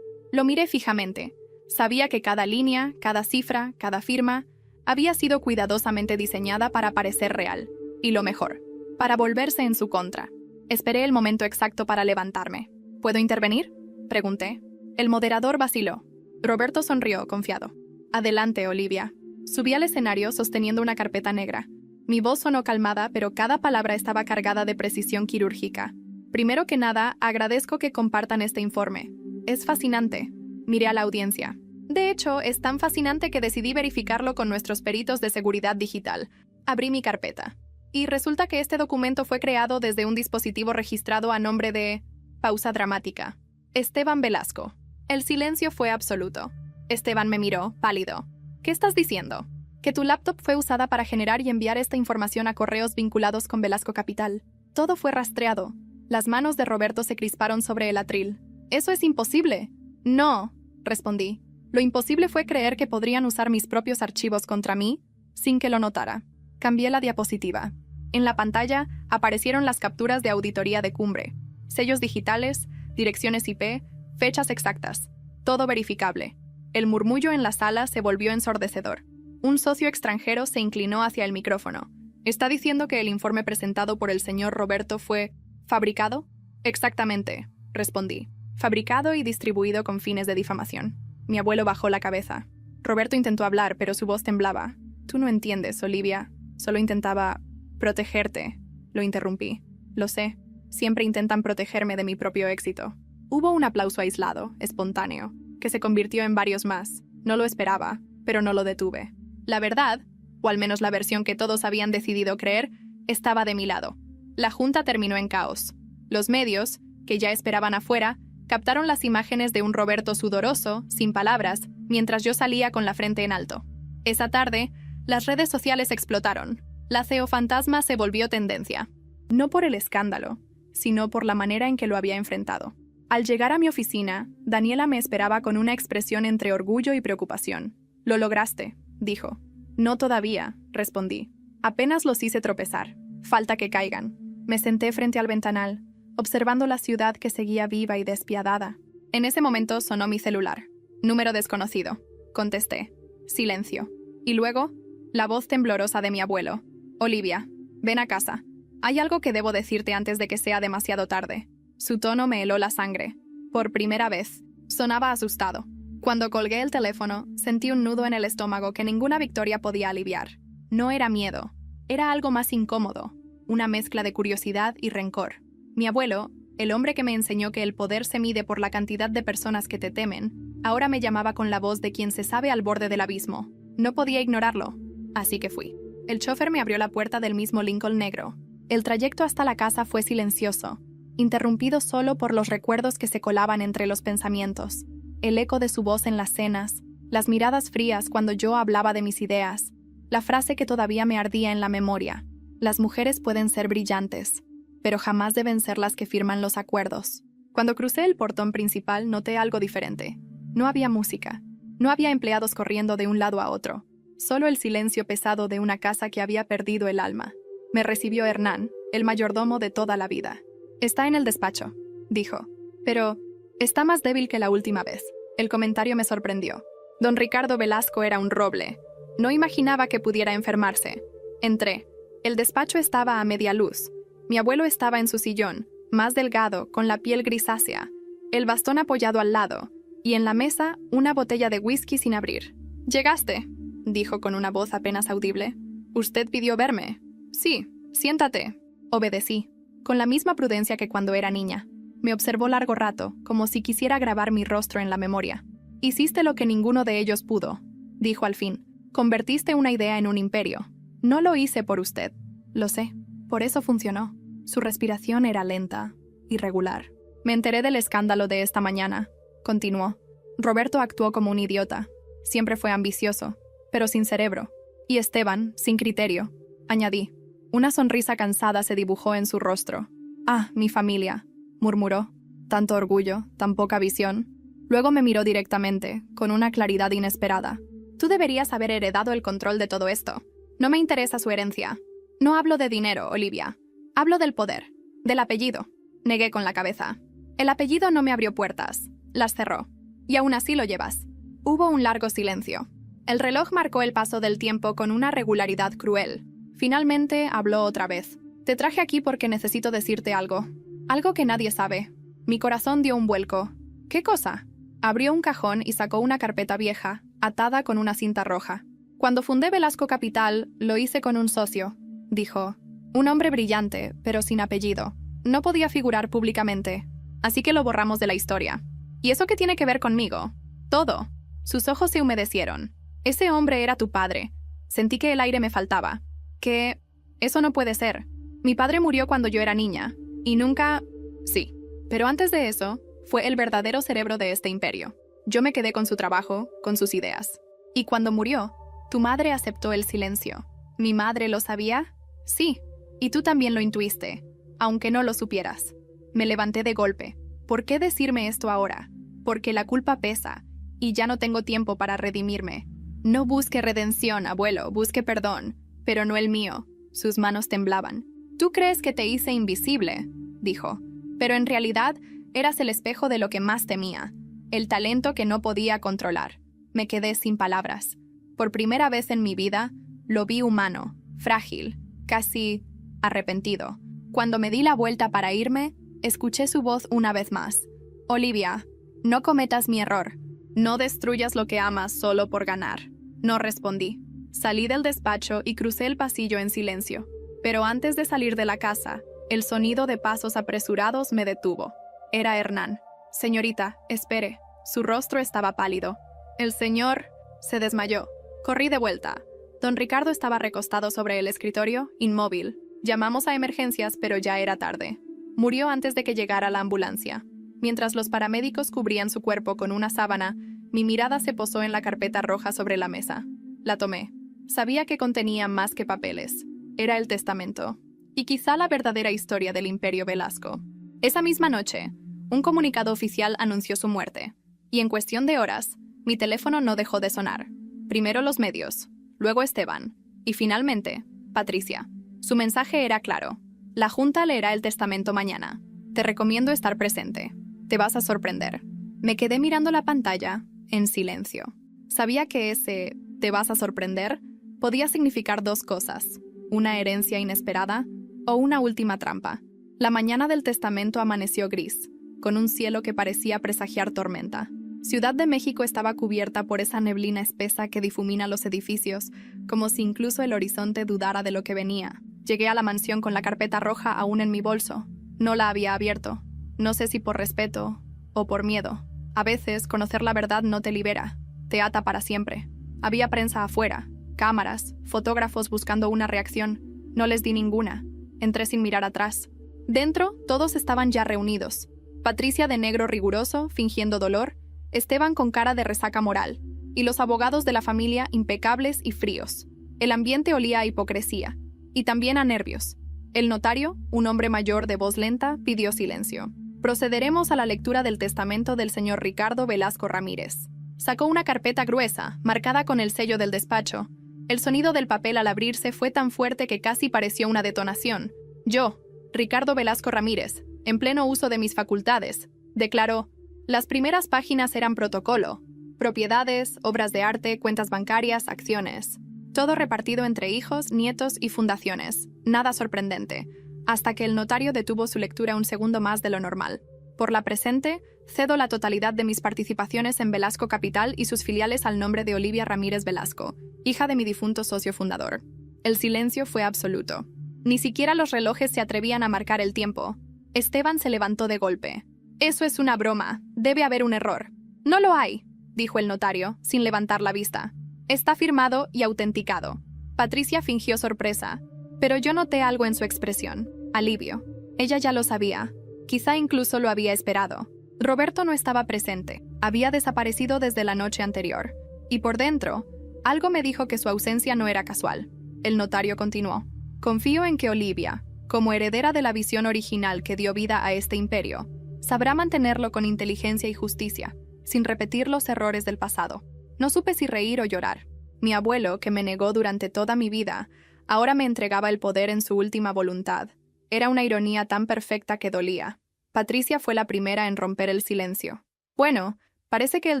Lo miré fijamente. Sabía que cada línea, cada cifra, cada firma había sido cuidadosamente diseñada para parecer real. Y lo mejor, para volverse en su contra. Esperé el momento exacto para levantarme. ¿Puedo intervenir?, pregunté. El moderador vaciló. Roberto sonrió, confiado. Adelante, Olivia. Subí al escenario sosteniendo una carpeta negra. Mi voz sonó calmada, pero cada palabra estaba cargada de precisión quirúrgica. Primero que nada, agradezco que compartan este informe. Es fascinante. Miré a la audiencia. De hecho, es tan fascinante que decidí verificarlo con nuestros peritos de seguridad digital. Abrí mi carpeta. Y resulta que este documento fue creado desde un dispositivo registrado a nombre de... Pausa dramática. Esteban Velasco. El silencio fue absoluto. Esteban me miró, pálido. ¿Qué estás diciendo? Que tu laptop fue usada para generar y enviar esta información a correos vinculados con Velasco Capital. Todo fue rastreado. Las manos de Roberto se crisparon sobre el atril. «¡Eso es imposible!» «No», respondí. Lo imposible fue creer que podrían usar mis propios archivos contra mí sin que lo notara. Cambié la diapositiva. En la pantalla aparecieron las capturas de auditoría de cumbre. Sellos digitales, direcciones IP, fechas exactas. Todo verificable. El murmullo en la sala se volvió ensordecedor. Un socio extranjero se inclinó hacia el micrófono. ¿Está diciendo que el informe presentado por el señor Roberto fue fabricado? Exactamente, respondí. Fabricado y distribuido con fines de difamación. Mi abuelo bajó la cabeza. Roberto intentó hablar, pero su voz temblaba. Tú no entiendes, Olivia. Solo intentaba protegerte. Lo interrumpí. Lo sé. Siempre intentan protegerme de mi propio éxito. Hubo un aplauso aislado, espontáneo, que se convirtió en varios más. No lo esperaba, pero no lo detuve. La verdad, o al menos la versión que todos habían decidido creer, estaba de mi lado. La junta terminó en caos. Los medios, que ya esperaban afuera, captaron las imágenes de un Roberto sudoroso, sin palabras, mientras yo salía con la frente en alto. Esa tarde, las redes sociales explotaron. La CEO fantasma se volvió tendencia. No por el escándalo, sino por la manera en que lo había enfrentado. Al llegar a mi oficina, Daniela me esperaba con una expresión entre orgullo y preocupación. «Lo lograste», dijo. «No todavía», respondí. «Apenas los hice tropezar. Falta que caigan». Me senté frente al ventanal, observando la ciudad que seguía viva y despiadada. En ese momento sonó mi celular. «Número desconocido», contesté. Silencio. Y luego, la voz temblorosa de mi abuelo. «Olivia, ven a casa. Hay algo que debo decirte antes de que sea demasiado tarde». Su tono me heló la sangre. Por primera vez, sonaba asustado. Cuando colgué el teléfono, sentí un nudo en el estómago que ninguna victoria podía aliviar. No era miedo. Era algo más incómodo. Una mezcla de curiosidad y rencor. Mi abuelo, el hombre que me enseñó que el poder se mide por la cantidad de personas que te temen, ahora me llamaba con la voz de quien se sabe al borde del abismo. No podía ignorarlo. Así que fui. El chofer me abrió la puerta del mismo Lincoln negro. El trayecto hasta la casa fue silencioso, interrumpido solo por los recuerdos que se colaban entre los pensamientos, el eco de su voz en las cenas, las miradas frías cuando yo hablaba de mis ideas, la frase que todavía me ardía en la memoria: las mujeres pueden ser brillantes, pero jamás deben ser las que firman los acuerdos. Cuando crucé el portón principal noté algo diferente. No había música, no había empleados corriendo de un lado a otro, solo el silencio pesado de una casa que había perdido el alma. Me recibió Hernán, el mayordomo de toda la vida. «Está en el despacho», dijo. «Pero está más débil que la última vez». El comentario me sorprendió. Don Ricardo Velasco era un roble. No imaginaba que pudiera enfermarse. Entré. El despacho estaba a media luz. Mi abuelo estaba en su sillón, más delgado, con la piel grisácea, el bastón apoyado al lado, y en la mesa una botella de whisky sin abrir. «¿Llegaste?», dijo con una voz apenas audible. «¿Usted pidió verme?» «Sí, siéntate». Obedecí, con la misma prudencia que cuando era niña. Me observó largo rato, como si quisiera grabar mi rostro en la memoria. «Hiciste lo que ninguno de ellos pudo», dijo al fin. «Convertiste una idea en un imperio. No lo hice por usted. Lo sé. Por eso funcionó». Su respiración era lenta, irregular. Me enteré del escándalo de esta mañana, continuó. Roberto actuó como un idiota. Siempre fue ambicioso, pero sin cerebro. Y Esteban, sin criterio, añadí. Una sonrisa cansada se dibujó en su rostro. Ah, mi familia, murmuró. Tanto orgullo, tan poca visión. Luego me miró directamente, con una claridad inesperada. Tú deberías haber heredado el control de todo esto. No me interesa su herencia. No hablo de dinero, Olivia. Hablo del poder, del apellido. Negué con la cabeza. El apellido no me abrió puertas, las cerró. Y aún así lo llevas. Hubo un largo silencio. El reloj marcó el paso del tiempo con una regularidad cruel. Finalmente habló otra vez. Te traje aquí porque necesito decirte algo. Algo que nadie sabe. Mi corazón dio un vuelco. ¿Qué cosa? Abrió un cajón y sacó una carpeta vieja, atada con una cinta roja. Cuando fundé Velasco Capital, lo hice con un socio, dijo. Un hombre brillante, pero sin apellido. No podía figurar públicamente. Así que lo borramos de la historia. ¿Y eso qué tiene que ver conmigo? Todo. Sus ojos se humedecieron. Ese hombre era tu padre. Sentí que el aire me faltaba. Que... Eso no puede ser. Mi padre murió cuando yo era niña. Y nunca... Sí. Pero antes de eso, fue el verdadero cerebro de este imperio. Yo me quedé con su trabajo, con sus ideas. Y cuando murió, tu madre aceptó el silencio. ¿Mi madre lo sabía? Sí. Y tú también lo intuiste, aunque no lo supieras. Me levanté de golpe. ¿Por qué decirme esto ahora? Porque la culpa pesa, y ya no tengo tiempo para redimirme. No busque redención, abuelo, busque perdón, pero no el mío. Sus manos temblaban. Tú crees que te hice invisible, dijo, pero en realidad eras el espejo de lo que más temía, el talento que no podía controlar. Me quedé sin palabras. Por primera vez en mi vida, lo vi humano, frágil, casi arrepentido. Cuando me di la vuelta para irme, escuché su voz una vez más. Olivia, no cometas mi error. No destruyas lo que amas solo por ganar. No respondí. Salí del despacho y crucé el pasillo en silencio. Pero antes de salir de la casa, el sonido de pasos apresurados me detuvo. Era Hernán. Señorita, espere. Su rostro estaba pálido. El señor se desmayó. Corrí de vuelta. Don Ricardo estaba recostado sobre el escritorio, inmóvil. Llamamos a emergencias, pero ya era tarde. Murió antes de que llegara la ambulancia. Mientras los paramédicos cubrían su cuerpo con una sábana, mi mirada se posó en la carpeta roja sobre la mesa. La tomé. Sabía que contenía más que papeles. Era el testamento. Y quizá la verdadera historia del Imperio Velasco. Esa misma noche, un comunicado oficial anunció su muerte. Y en cuestión de horas, mi teléfono no dejó de sonar. Primero los medios, luego Esteban, y finalmente, Patricia. Su mensaje era claro. La Junta leerá el testamento mañana. Te recomiendo estar presente. Te vas a sorprender. Me quedé mirando la pantalla, en silencio. Sabía que ese «te vas a sorprender» podía significar dos cosas, una herencia inesperada o una última trampa. La mañana del testamento amaneció gris, con un cielo que parecía presagiar tormenta. Ciudad de México estaba cubierta por esa neblina espesa que difumina los edificios, como si incluso el horizonte dudara de lo que venía. Llegué a la mansión con la carpeta roja aún en mi bolso. No la había abierto. No sé si por respeto o por miedo. A veces, conocer la verdad no te libera, te ata para siempre. Había prensa afuera, cámaras, fotógrafos buscando una reacción. No les di ninguna. Entré sin mirar atrás. Dentro, todos estaban ya reunidos. Patricia de negro riguroso, fingiendo dolor, Esteban con cara de resaca moral, y los abogados de la familia impecables y fríos. El ambiente olía a hipocresía, y también a nervios. El notario, un hombre mayor de voz lenta, pidió silencio. Procederemos a la lectura del testamento del señor Ricardo Velasco Ramírez. Sacó una carpeta gruesa, marcada con el sello del despacho. El sonido del papel al abrirse fue tan fuerte que casi pareció una detonación. Yo, Ricardo Velasco Ramírez, en pleno uso de mis facultades, declaró. Las primeras páginas eran protocolo, propiedades, obras de arte, cuentas bancarias, acciones. Todo repartido entre hijos, nietos y fundaciones. Nada sorprendente, hasta que el notario detuvo su lectura un segundo más de lo normal. Por la presente, cedo la totalidad de mis participaciones en Velasco Capital y sus filiales al nombre de Olivia Ramírez Velasco, hija de mi difunto socio fundador. El silencio fue absoluto. Ni siquiera los relojes se atrevían a marcar el tiempo. Esteban se levantó de golpe. Eso es una broma. Debe haber un error. No lo hay, dijo el notario, sin levantar la vista. Está firmado y autenticado. Patricia fingió sorpresa, pero yo noté algo en su expresión. Alivio. Ella ya lo sabía. Quizá incluso lo había esperado. Roberto no estaba presente. Había desaparecido desde la noche anterior. Y por dentro, algo me dijo que su ausencia no era casual. El notario continuó. Confío en que Olivia, como heredera de la visión original que dio vida a este imperio, sabrá mantenerlo con inteligencia y justicia, sin repetir los errores del pasado. No supe si reír o llorar. Mi abuelo, que me negó durante toda mi vida, ahora me entregaba el poder en su última voluntad. Era una ironía tan perfecta que dolía. Patricia fue la primera en romper el silencio. Bueno, parece que el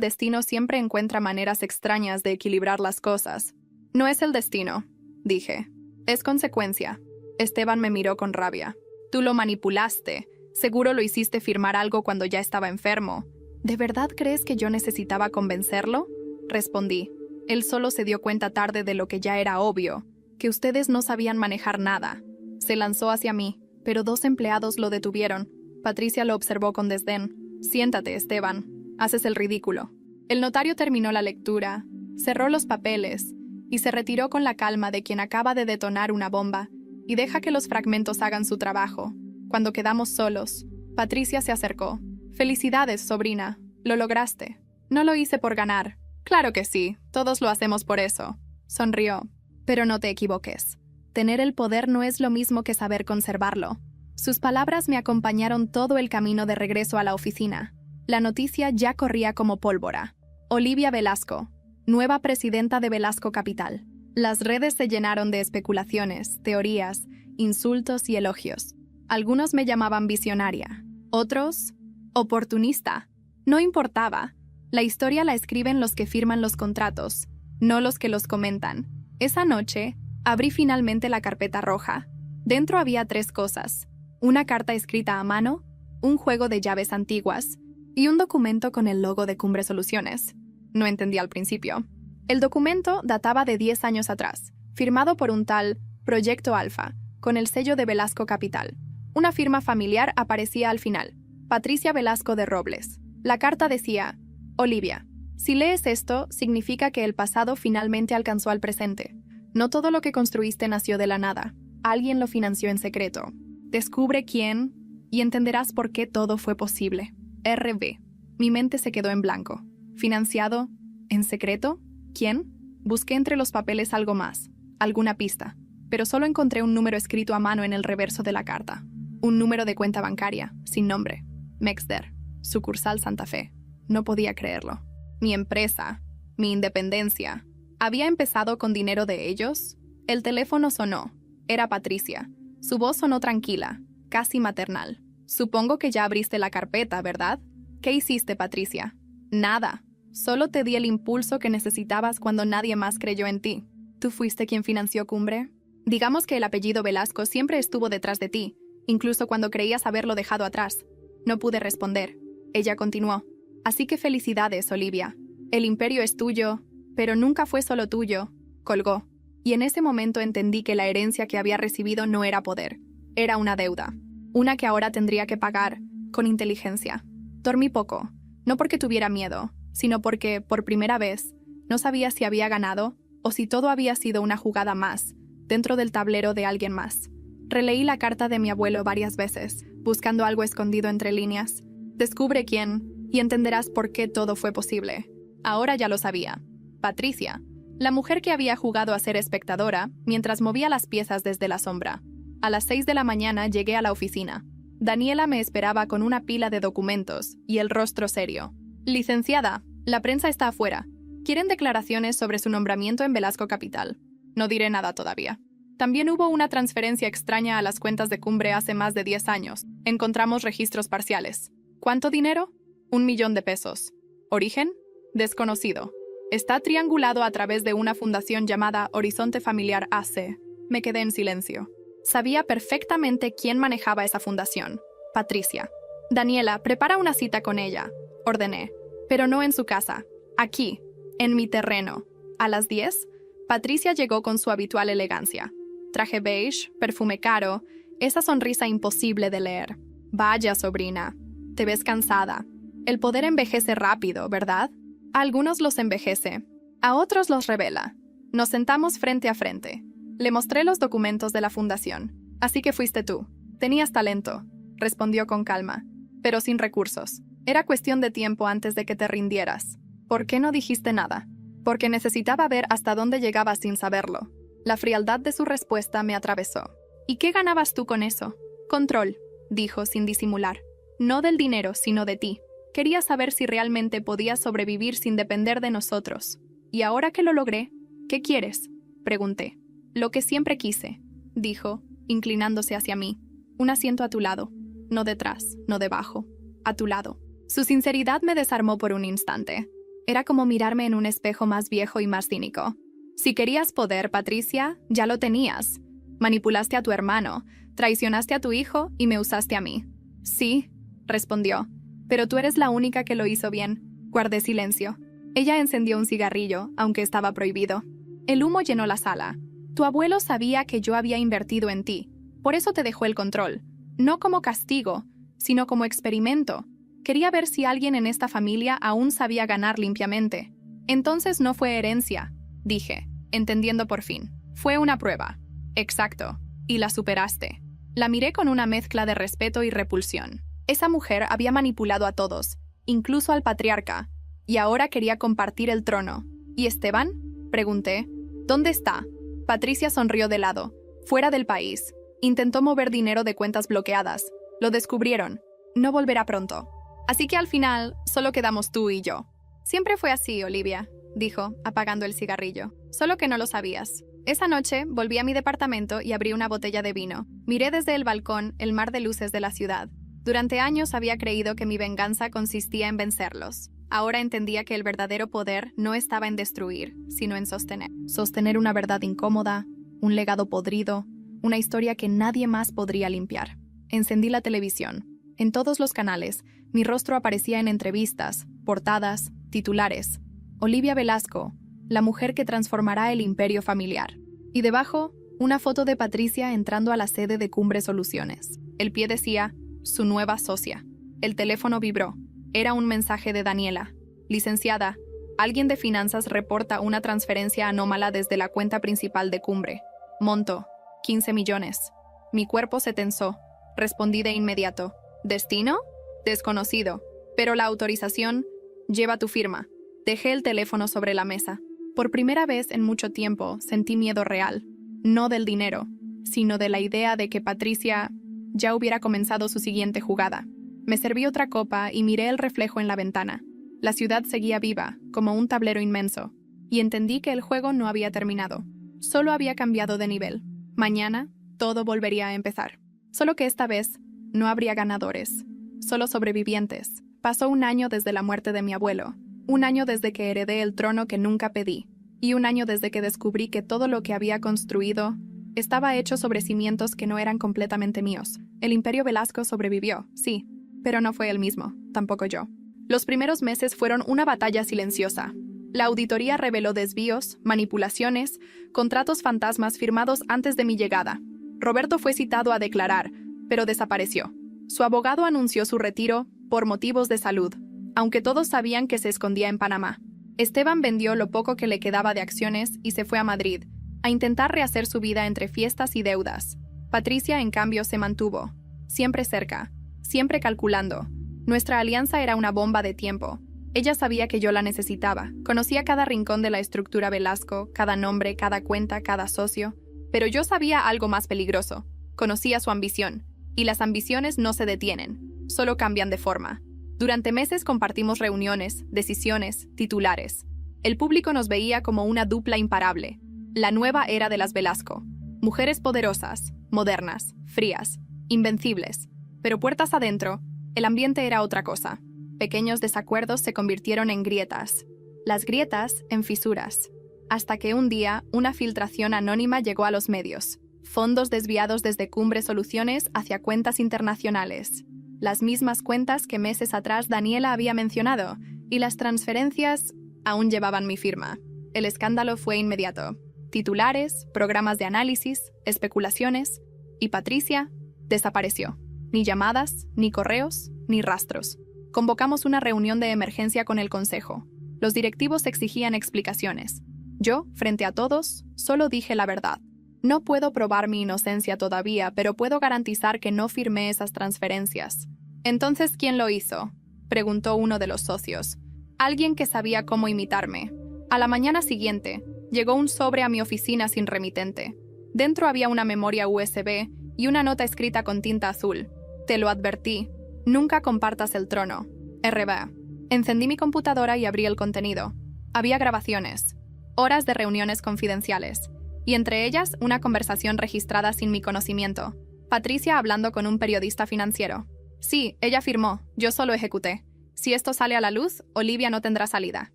destino siempre encuentra maneras extrañas de equilibrar las cosas. No es el destino, dije. Es consecuencia. Esteban me miró con rabia. Tú lo manipulaste. Seguro lo hiciste firmar algo cuando ya estaba enfermo. ¿De verdad crees que yo necesitaba convencerlo? Respondí. Él solo se dio cuenta tarde de lo que ya era obvio, que ustedes no sabían manejar nada. Se lanzó hacia mí, pero 2 empleados lo detuvieron. Patricia lo observó con desdén. Siéntate, Esteban. Haces el ridículo. El notario terminó la lectura, cerró los papeles y se retiró con la calma de quien acaba de detonar una bomba y deja que los fragmentos hagan su trabajo. Cuando quedamos solos, Patricia se acercó. Felicidades, sobrina. Lo lograste. No lo hice por ganar. Claro que sí, todos lo hacemos por eso. Sonrió. Pero no te equivoques. Tener el poder no es lo mismo que saber conservarlo. Sus palabras me acompañaron todo el camino de regreso a la oficina. La noticia ya corría como pólvora. Olivia Velasco, nueva presidenta de Velasco Capital. Las redes se llenaron de especulaciones, teorías, insultos y elogios. Algunos me llamaban visionaria, otros, oportunista. No importaba. La historia la escriben los que firman los contratos, no los que los comentan. Esa noche, abrí finalmente la carpeta roja. Dentro había 3 cosas. Una carta escrita a mano, un juego de llaves antiguas y un documento con el logo de Cumbre Soluciones. No entendí al principio. El documento databa de 10 años atrás, firmado por un tal Proyecto Alfa, con el sello de Velasco Capital. Una firma familiar aparecía al final, Patricia Velasco de Robles. La carta decía: Olivia, si lees esto, significa que el pasado finalmente alcanzó al presente. No todo lo que construiste nació de la nada. Alguien lo financió en secreto. Descubre quién y entenderás por qué todo fue posible. RB. Mi mente se quedó en blanco. ¿Financiado? ¿En secreto? ¿Quién? Busqué entre los papeles algo más, alguna pista, pero solo encontré un número escrito a mano en el reverso de la carta. Un número de cuenta bancaria, sin nombre. Mexder, sucursal Santa Fe. No podía creerlo. Mi empresa, mi independencia, ¿había empezado con dinero de ellos? El teléfono sonó. Era Patricia. Su voz sonó tranquila, casi maternal. Supongo que ya abriste la carpeta, ¿verdad? ¿Qué hiciste, Patricia? Nada. Solo te di el impulso que necesitabas cuando nadie más creyó en ti. ¿Tú fuiste quien financió Cumbre? Digamos que el apellido Velasco siempre estuvo detrás de ti, incluso cuando creías haberlo dejado atrás. No pude responder. Ella continuó. Así que felicidades, Olivia. El imperio es tuyo, pero nunca fue solo tuyo. Colgó. Y en ese momento entendí que la herencia que había recibido no era poder. Era una deuda. Una que ahora tendría que pagar, con inteligencia. Dormí poco. No porque tuviera miedo, sino porque, por primera vez, no sabía si había ganado o si todo había sido una jugada más, dentro del tablero de alguien más. Releí la carta de mi abuelo varias veces, buscando algo escondido entre líneas. Descubre quién, y entenderás por qué todo fue posible. Ahora ya lo sabía. Patricia, la mujer que había jugado a ser espectadora mientras movía las piezas desde la sombra. A las 6 de la mañana llegué a la oficina. Daniela me esperaba con una pila de documentos y el rostro serio. Licenciada, la prensa está afuera. Quieren declaraciones sobre su nombramiento en Velasco Capital. No diré nada todavía. También hubo una transferencia extraña a las cuentas de Cumbre hace más de 10 años. Encontramos registros parciales. ¿Cuánto dinero? 1 millón de pesos. ¿Origen? Desconocido. Está triangulado a través de una fundación llamada Horizonte Familiar AC. Me quedé en silencio. Sabía perfectamente quién manejaba esa fundación. Patricia. Daniela, prepara una cita con ella. Ordené. Pero no en su casa. Aquí, en mi terreno. A las 10, Patricia llegó con su habitual elegancia. Traje beige, perfume caro, esa sonrisa imposible de leer. Vaya, sobrina. Te ves cansada. El poder envejece rápido, ¿verdad? A algunos los envejece, a otros los revela. Nos sentamos frente a frente. Le mostré los documentos de la fundación. Así que fuiste tú. Tenías talento, respondió con calma, pero sin recursos. Era cuestión de tiempo antes de que te rindieras. ¿Por qué no dijiste nada? Porque necesitaba ver hasta dónde llegabas sin saberlo. La frialdad de su respuesta me atravesó. ¿Y qué ganabas tú con eso? Control, dijo sin disimular. No del dinero, sino de ti. Quería saber si realmente podías sobrevivir sin depender de nosotros. Y ahora que lo logré, ¿qué quieres? Pregunté. Lo que siempre quise, dijo, inclinándose hacia mí. Un asiento a tu lado. No detrás, no debajo. A tu lado. Su sinceridad me desarmó por un instante. Era como mirarme en un espejo más viejo y más cínico. Si querías poder, Patricia, ya lo tenías. Manipulaste a tu hermano, traicionaste a tu hijo y me usaste a mí. Sí, respondió, pero tú eres la única que lo hizo bien. Guardé silencio. Ella encendió un cigarrillo, aunque estaba prohibido. El humo llenó la sala. Tu abuelo sabía que yo había invertido en ti. Por eso te dejó el control. No como castigo, sino como experimento. Quería ver si alguien en esta familia aún sabía ganar limpiamente. Entonces no fue herencia, dije, entendiendo por fin. Fue una prueba. Exacto. Y la superaste. La miré con una mezcla de respeto y repulsión. Esa mujer había manipulado a todos, incluso al patriarca, y ahora quería compartir el trono. ¿Y Esteban? Pregunté. ¿Dónde está? Patricia sonrió de lado. Fuera del país. Intentó mover dinero de cuentas bloqueadas. Lo descubrieron. No volverá pronto. Así que al final, solo quedamos tú y yo. Siempre fue así, Olivia, dijo, apagando el cigarrillo. Solo que no lo sabías. Esa noche volví a mi departamento y abrí una botella de vino. Miré desde el balcón el mar de luces de la ciudad. Durante años había creído que mi venganza consistía en vencerlos. Ahora entendía que el verdadero poder no estaba en destruir, sino en sostener. Sostener una verdad incómoda, un legado podrido, una historia que nadie más podría limpiar. Encendí la televisión. En todos los canales, mi rostro aparecía en entrevistas, portadas, titulares. Olivia Velasco, la mujer que transformará el imperio familiar. Y debajo, una foto de Patricia entrando a la sede de Cumbre Soluciones. El pie decía, su nueva socia. El teléfono vibró. Era un mensaje de Daniela. Licenciada, alguien de finanzas reporta una transferencia anómala desde la cuenta principal de Cumbre. Monto, 15 millones. Mi cuerpo se tensó. Respondí de inmediato. ¿Destino? Desconocido. Pero la autorización lleva tu firma. Dejé el teléfono sobre la mesa. Por primera vez en mucho tiempo sentí miedo real. No del dinero, sino de la idea de que Patricia ya hubiera comenzado su siguiente jugada. Me serví otra copa y miré el reflejo en la ventana. La ciudad seguía viva, como un tablero inmenso, y entendí que el juego no había terminado. Solo había cambiado de nivel. Mañana, todo volvería a empezar. Solo que esta vez, no habría ganadores, solo sobrevivientes. Pasó un año desde la muerte de mi abuelo, un año desde que heredé el trono que nunca pedí, y un año desde que descubrí que todo lo que había construido estaba hecho sobre cimientos que no eran completamente míos. El Imperio Velasco sobrevivió, sí, pero no fue el mismo, tampoco yo. Los primeros meses fueron una batalla silenciosa. La auditoría reveló desvíos, manipulaciones, contratos fantasmas firmados antes de mi llegada. Roberto fue citado a declarar, pero desapareció. Su abogado anunció su retiro por motivos de salud, aunque todos sabían que se escondía en Panamá. Esteban vendió lo poco que le quedaba de acciones y se fue a Madrid, a intentar rehacer su vida entre fiestas y deudas. Patricia, en cambio, se mantuvo, siempre cerca, siempre calculando. Nuestra alianza era una bomba de tiempo. Ella sabía que yo la necesitaba, conocía cada rincón de la estructura Velasco, cada nombre, cada cuenta, cada socio. Pero yo sabía algo más peligroso. Conocía su ambición. Y las ambiciones no se detienen, solo cambian de forma. Durante meses compartimos reuniones, decisiones, titulares. El público nos veía como una dupla imparable. La nueva era de las Velasco. Mujeres poderosas, modernas, frías, invencibles. Pero puertas adentro, el ambiente era otra cosa. Pequeños desacuerdos se convirtieron en grietas. Las grietas en fisuras. Hasta que un día, una filtración anónima llegó a los medios. Fondos desviados desde Cumbre Soluciones hacia cuentas internacionales. Las mismas cuentas que meses atrás Daniela había mencionado, y las transferencias aún llevaban mi firma. El escándalo fue inmediato. Titulares, programas de análisis, especulaciones, y Patricia desapareció. Ni llamadas, ni correos, ni rastros. Convocamos una reunión de emergencia con el consejo. Los directivos exigían explicaciones. Yo, frente a todos, solo dije la verdad. No puedo probar mi inocencia todavía, pero puedo garantizar que no firmé esas transferencias. Entonces, ¿quién lo hizo?, preguntó uno de los socios. Alguien que sabía cómo imitarme. A la mañana siguiente, llegó un sobre a mi oficina sin remitente. Dentro había una memoria USB y una nota escrita con tinta azul. Te lo advertí. Nunca compartas el trono. RB. Encendí mi computadora y abrí el contenido. Había grabaciones, horas de reuniones confidenciales, y entre ellas una conversación registrada sin mi conocimiento. Patricia hablando con un periodista financiero. Sí, ella firmó, yo solo ejecuté. Si esto sale a la luz, Olivia no tendrá salida.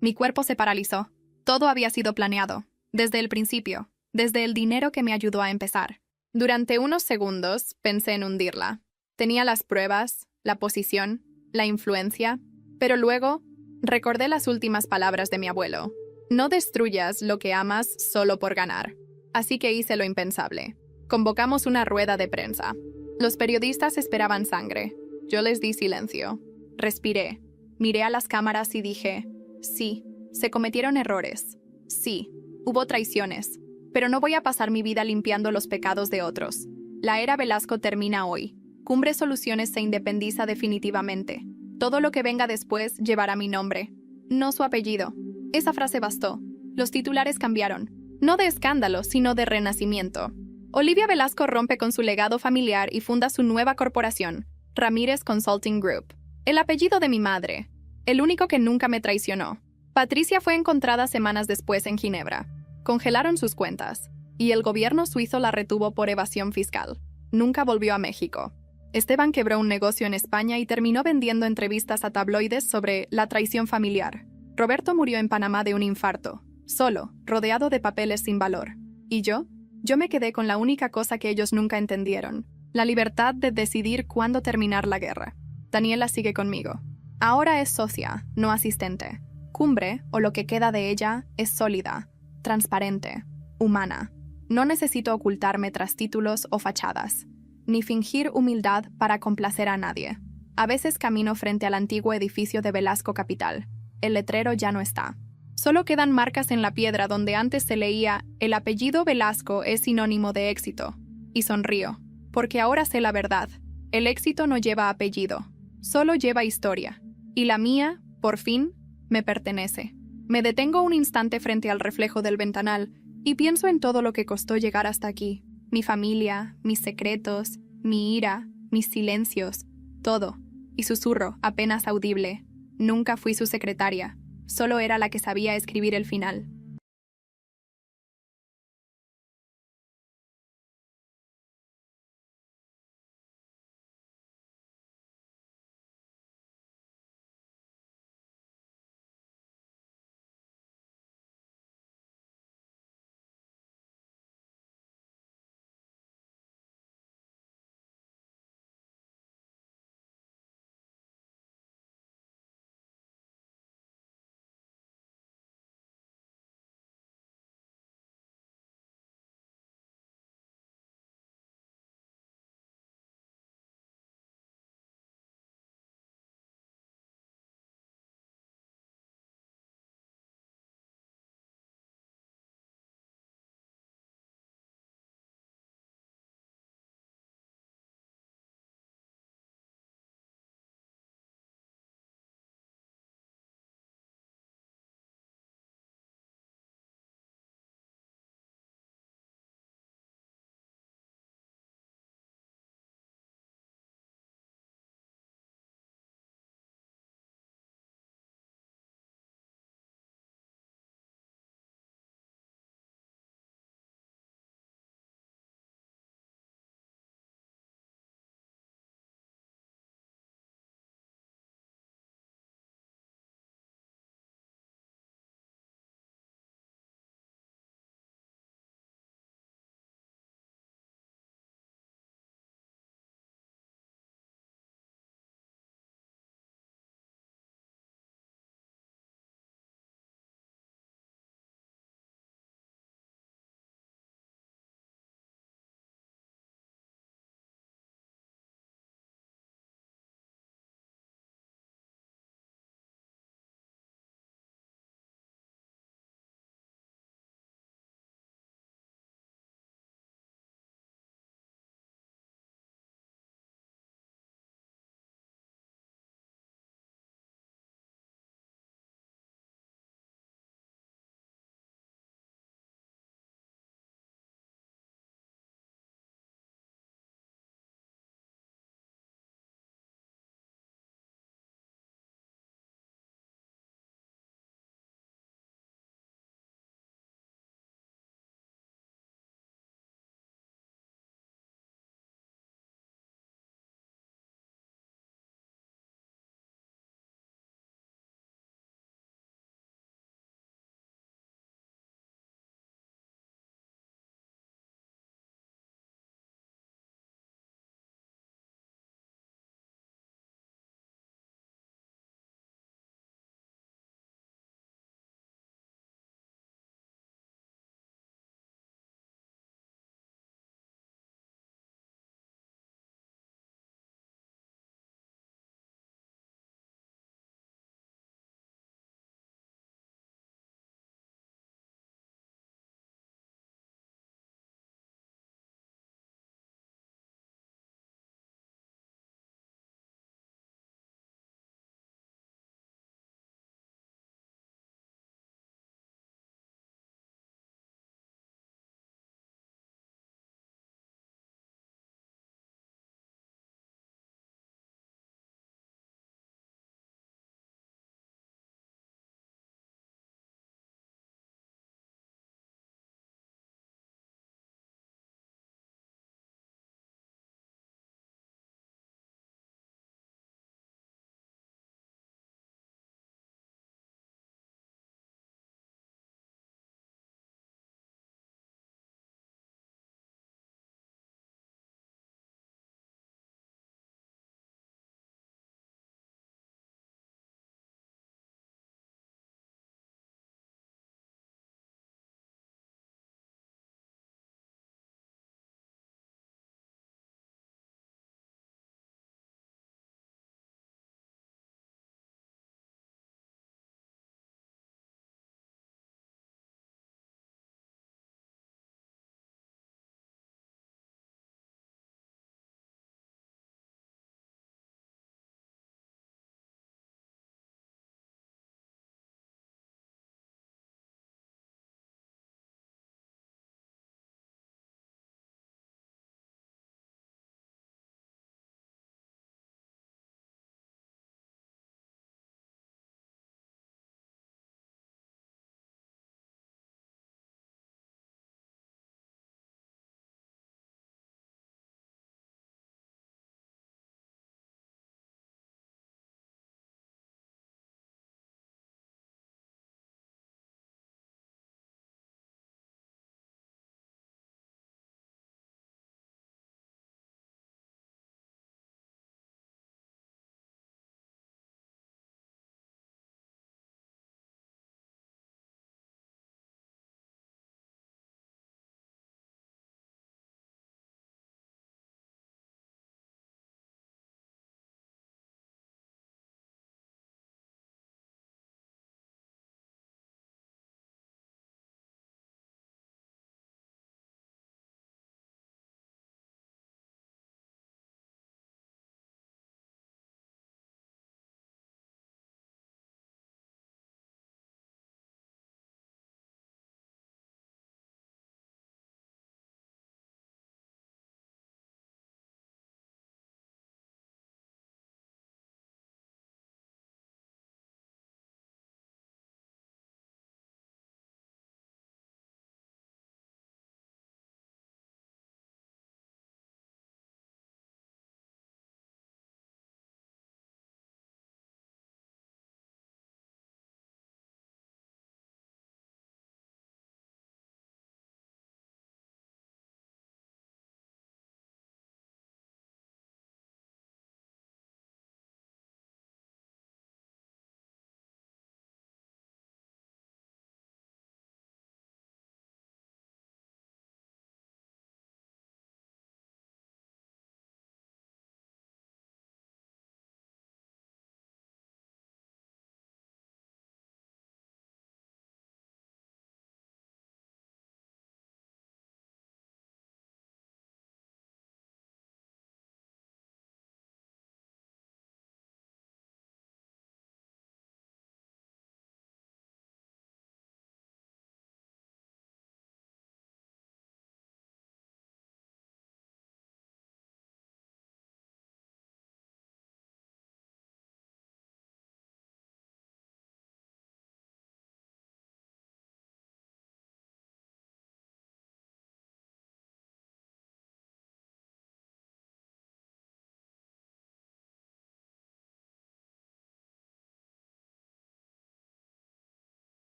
Mi cuerpo se paralizó. Todo había sido planeado, desde el principio, desde el dinero que me ayudó a empezar. Durante unos segundos pensé en hundirla. Tenía las pruebas, la posición, la influencia, pero luego recordé las últimas palabras de mi abuelo. No destruyas lo que amas solo por ganar. Así que hice lo impensable. Convocamos una rueda de prensa. Los periodistas esperaban sangre. Yo les di silencio. Respiré. Miré a las cámaras y dije, sí, se cometieron errores. Sí, hubo traiciones. Pero no voy a pasar mi vida limpiando los pecados de otros. La era Velasco termina hoy. Cumbre Soluciones se independiza definitivamente. Todo lo que venga después llevará mi nombre, no su apellido. Esa frase bastó. Los titulares cambiaron. No de escándalo, sino de renacimiento. Olivia Velasco rompe con su legado familiar y funda su nueva corporación, Ramírez Consulting Group. El apellido de mi madre. El único que nunca me traicionó. Patricia fue encontrada semanas después en Ginebra. Congelaron sus cuentas. Y el gobierno suizo la retuvo por evasión fiscal. Nunca volvió a México. Esteban quebró un negocio en España y terminó vendiendo entrevistas a tabloides sobre la traición familiar. Roberto murió en Panamá de un infarto, solo, rodeado de papeles sin valor. ¿Y yo? Yo me quedé con la única cosa que ellos nunca entendieron, la libertad de decidir cuándo terminar la guerra. Daniela sigue conmigo. Ahora es socia, no asistente. Cumbre, o lo que queda de ella, es sólida, transparente, humana. No necesito ocultarme tras títulos o fachadas, ni fingir humildad para complacer a nadie. A veces camino frente al antiguo edificio de Velasco Capital. El letrero ya no está. Solo quedan marcas en la piedra donde antes se leía «El apellido Velasco es sinónimo de éxito». Y sonrío, porque ahora sé la verdad. El éxito no lleva apellido, solo lleva historia. Y la mía, por fin, me pertenece. Me detengo un instante frente al reflejo del ventanal y pienso en todo lo que costó llegar hasta aquí. Mi familia, mis secretos, mi ira, mis silencios, todo. Y susurro, apenas audible. Nunca fui su secretaria, solo era la que sabía escribir el final.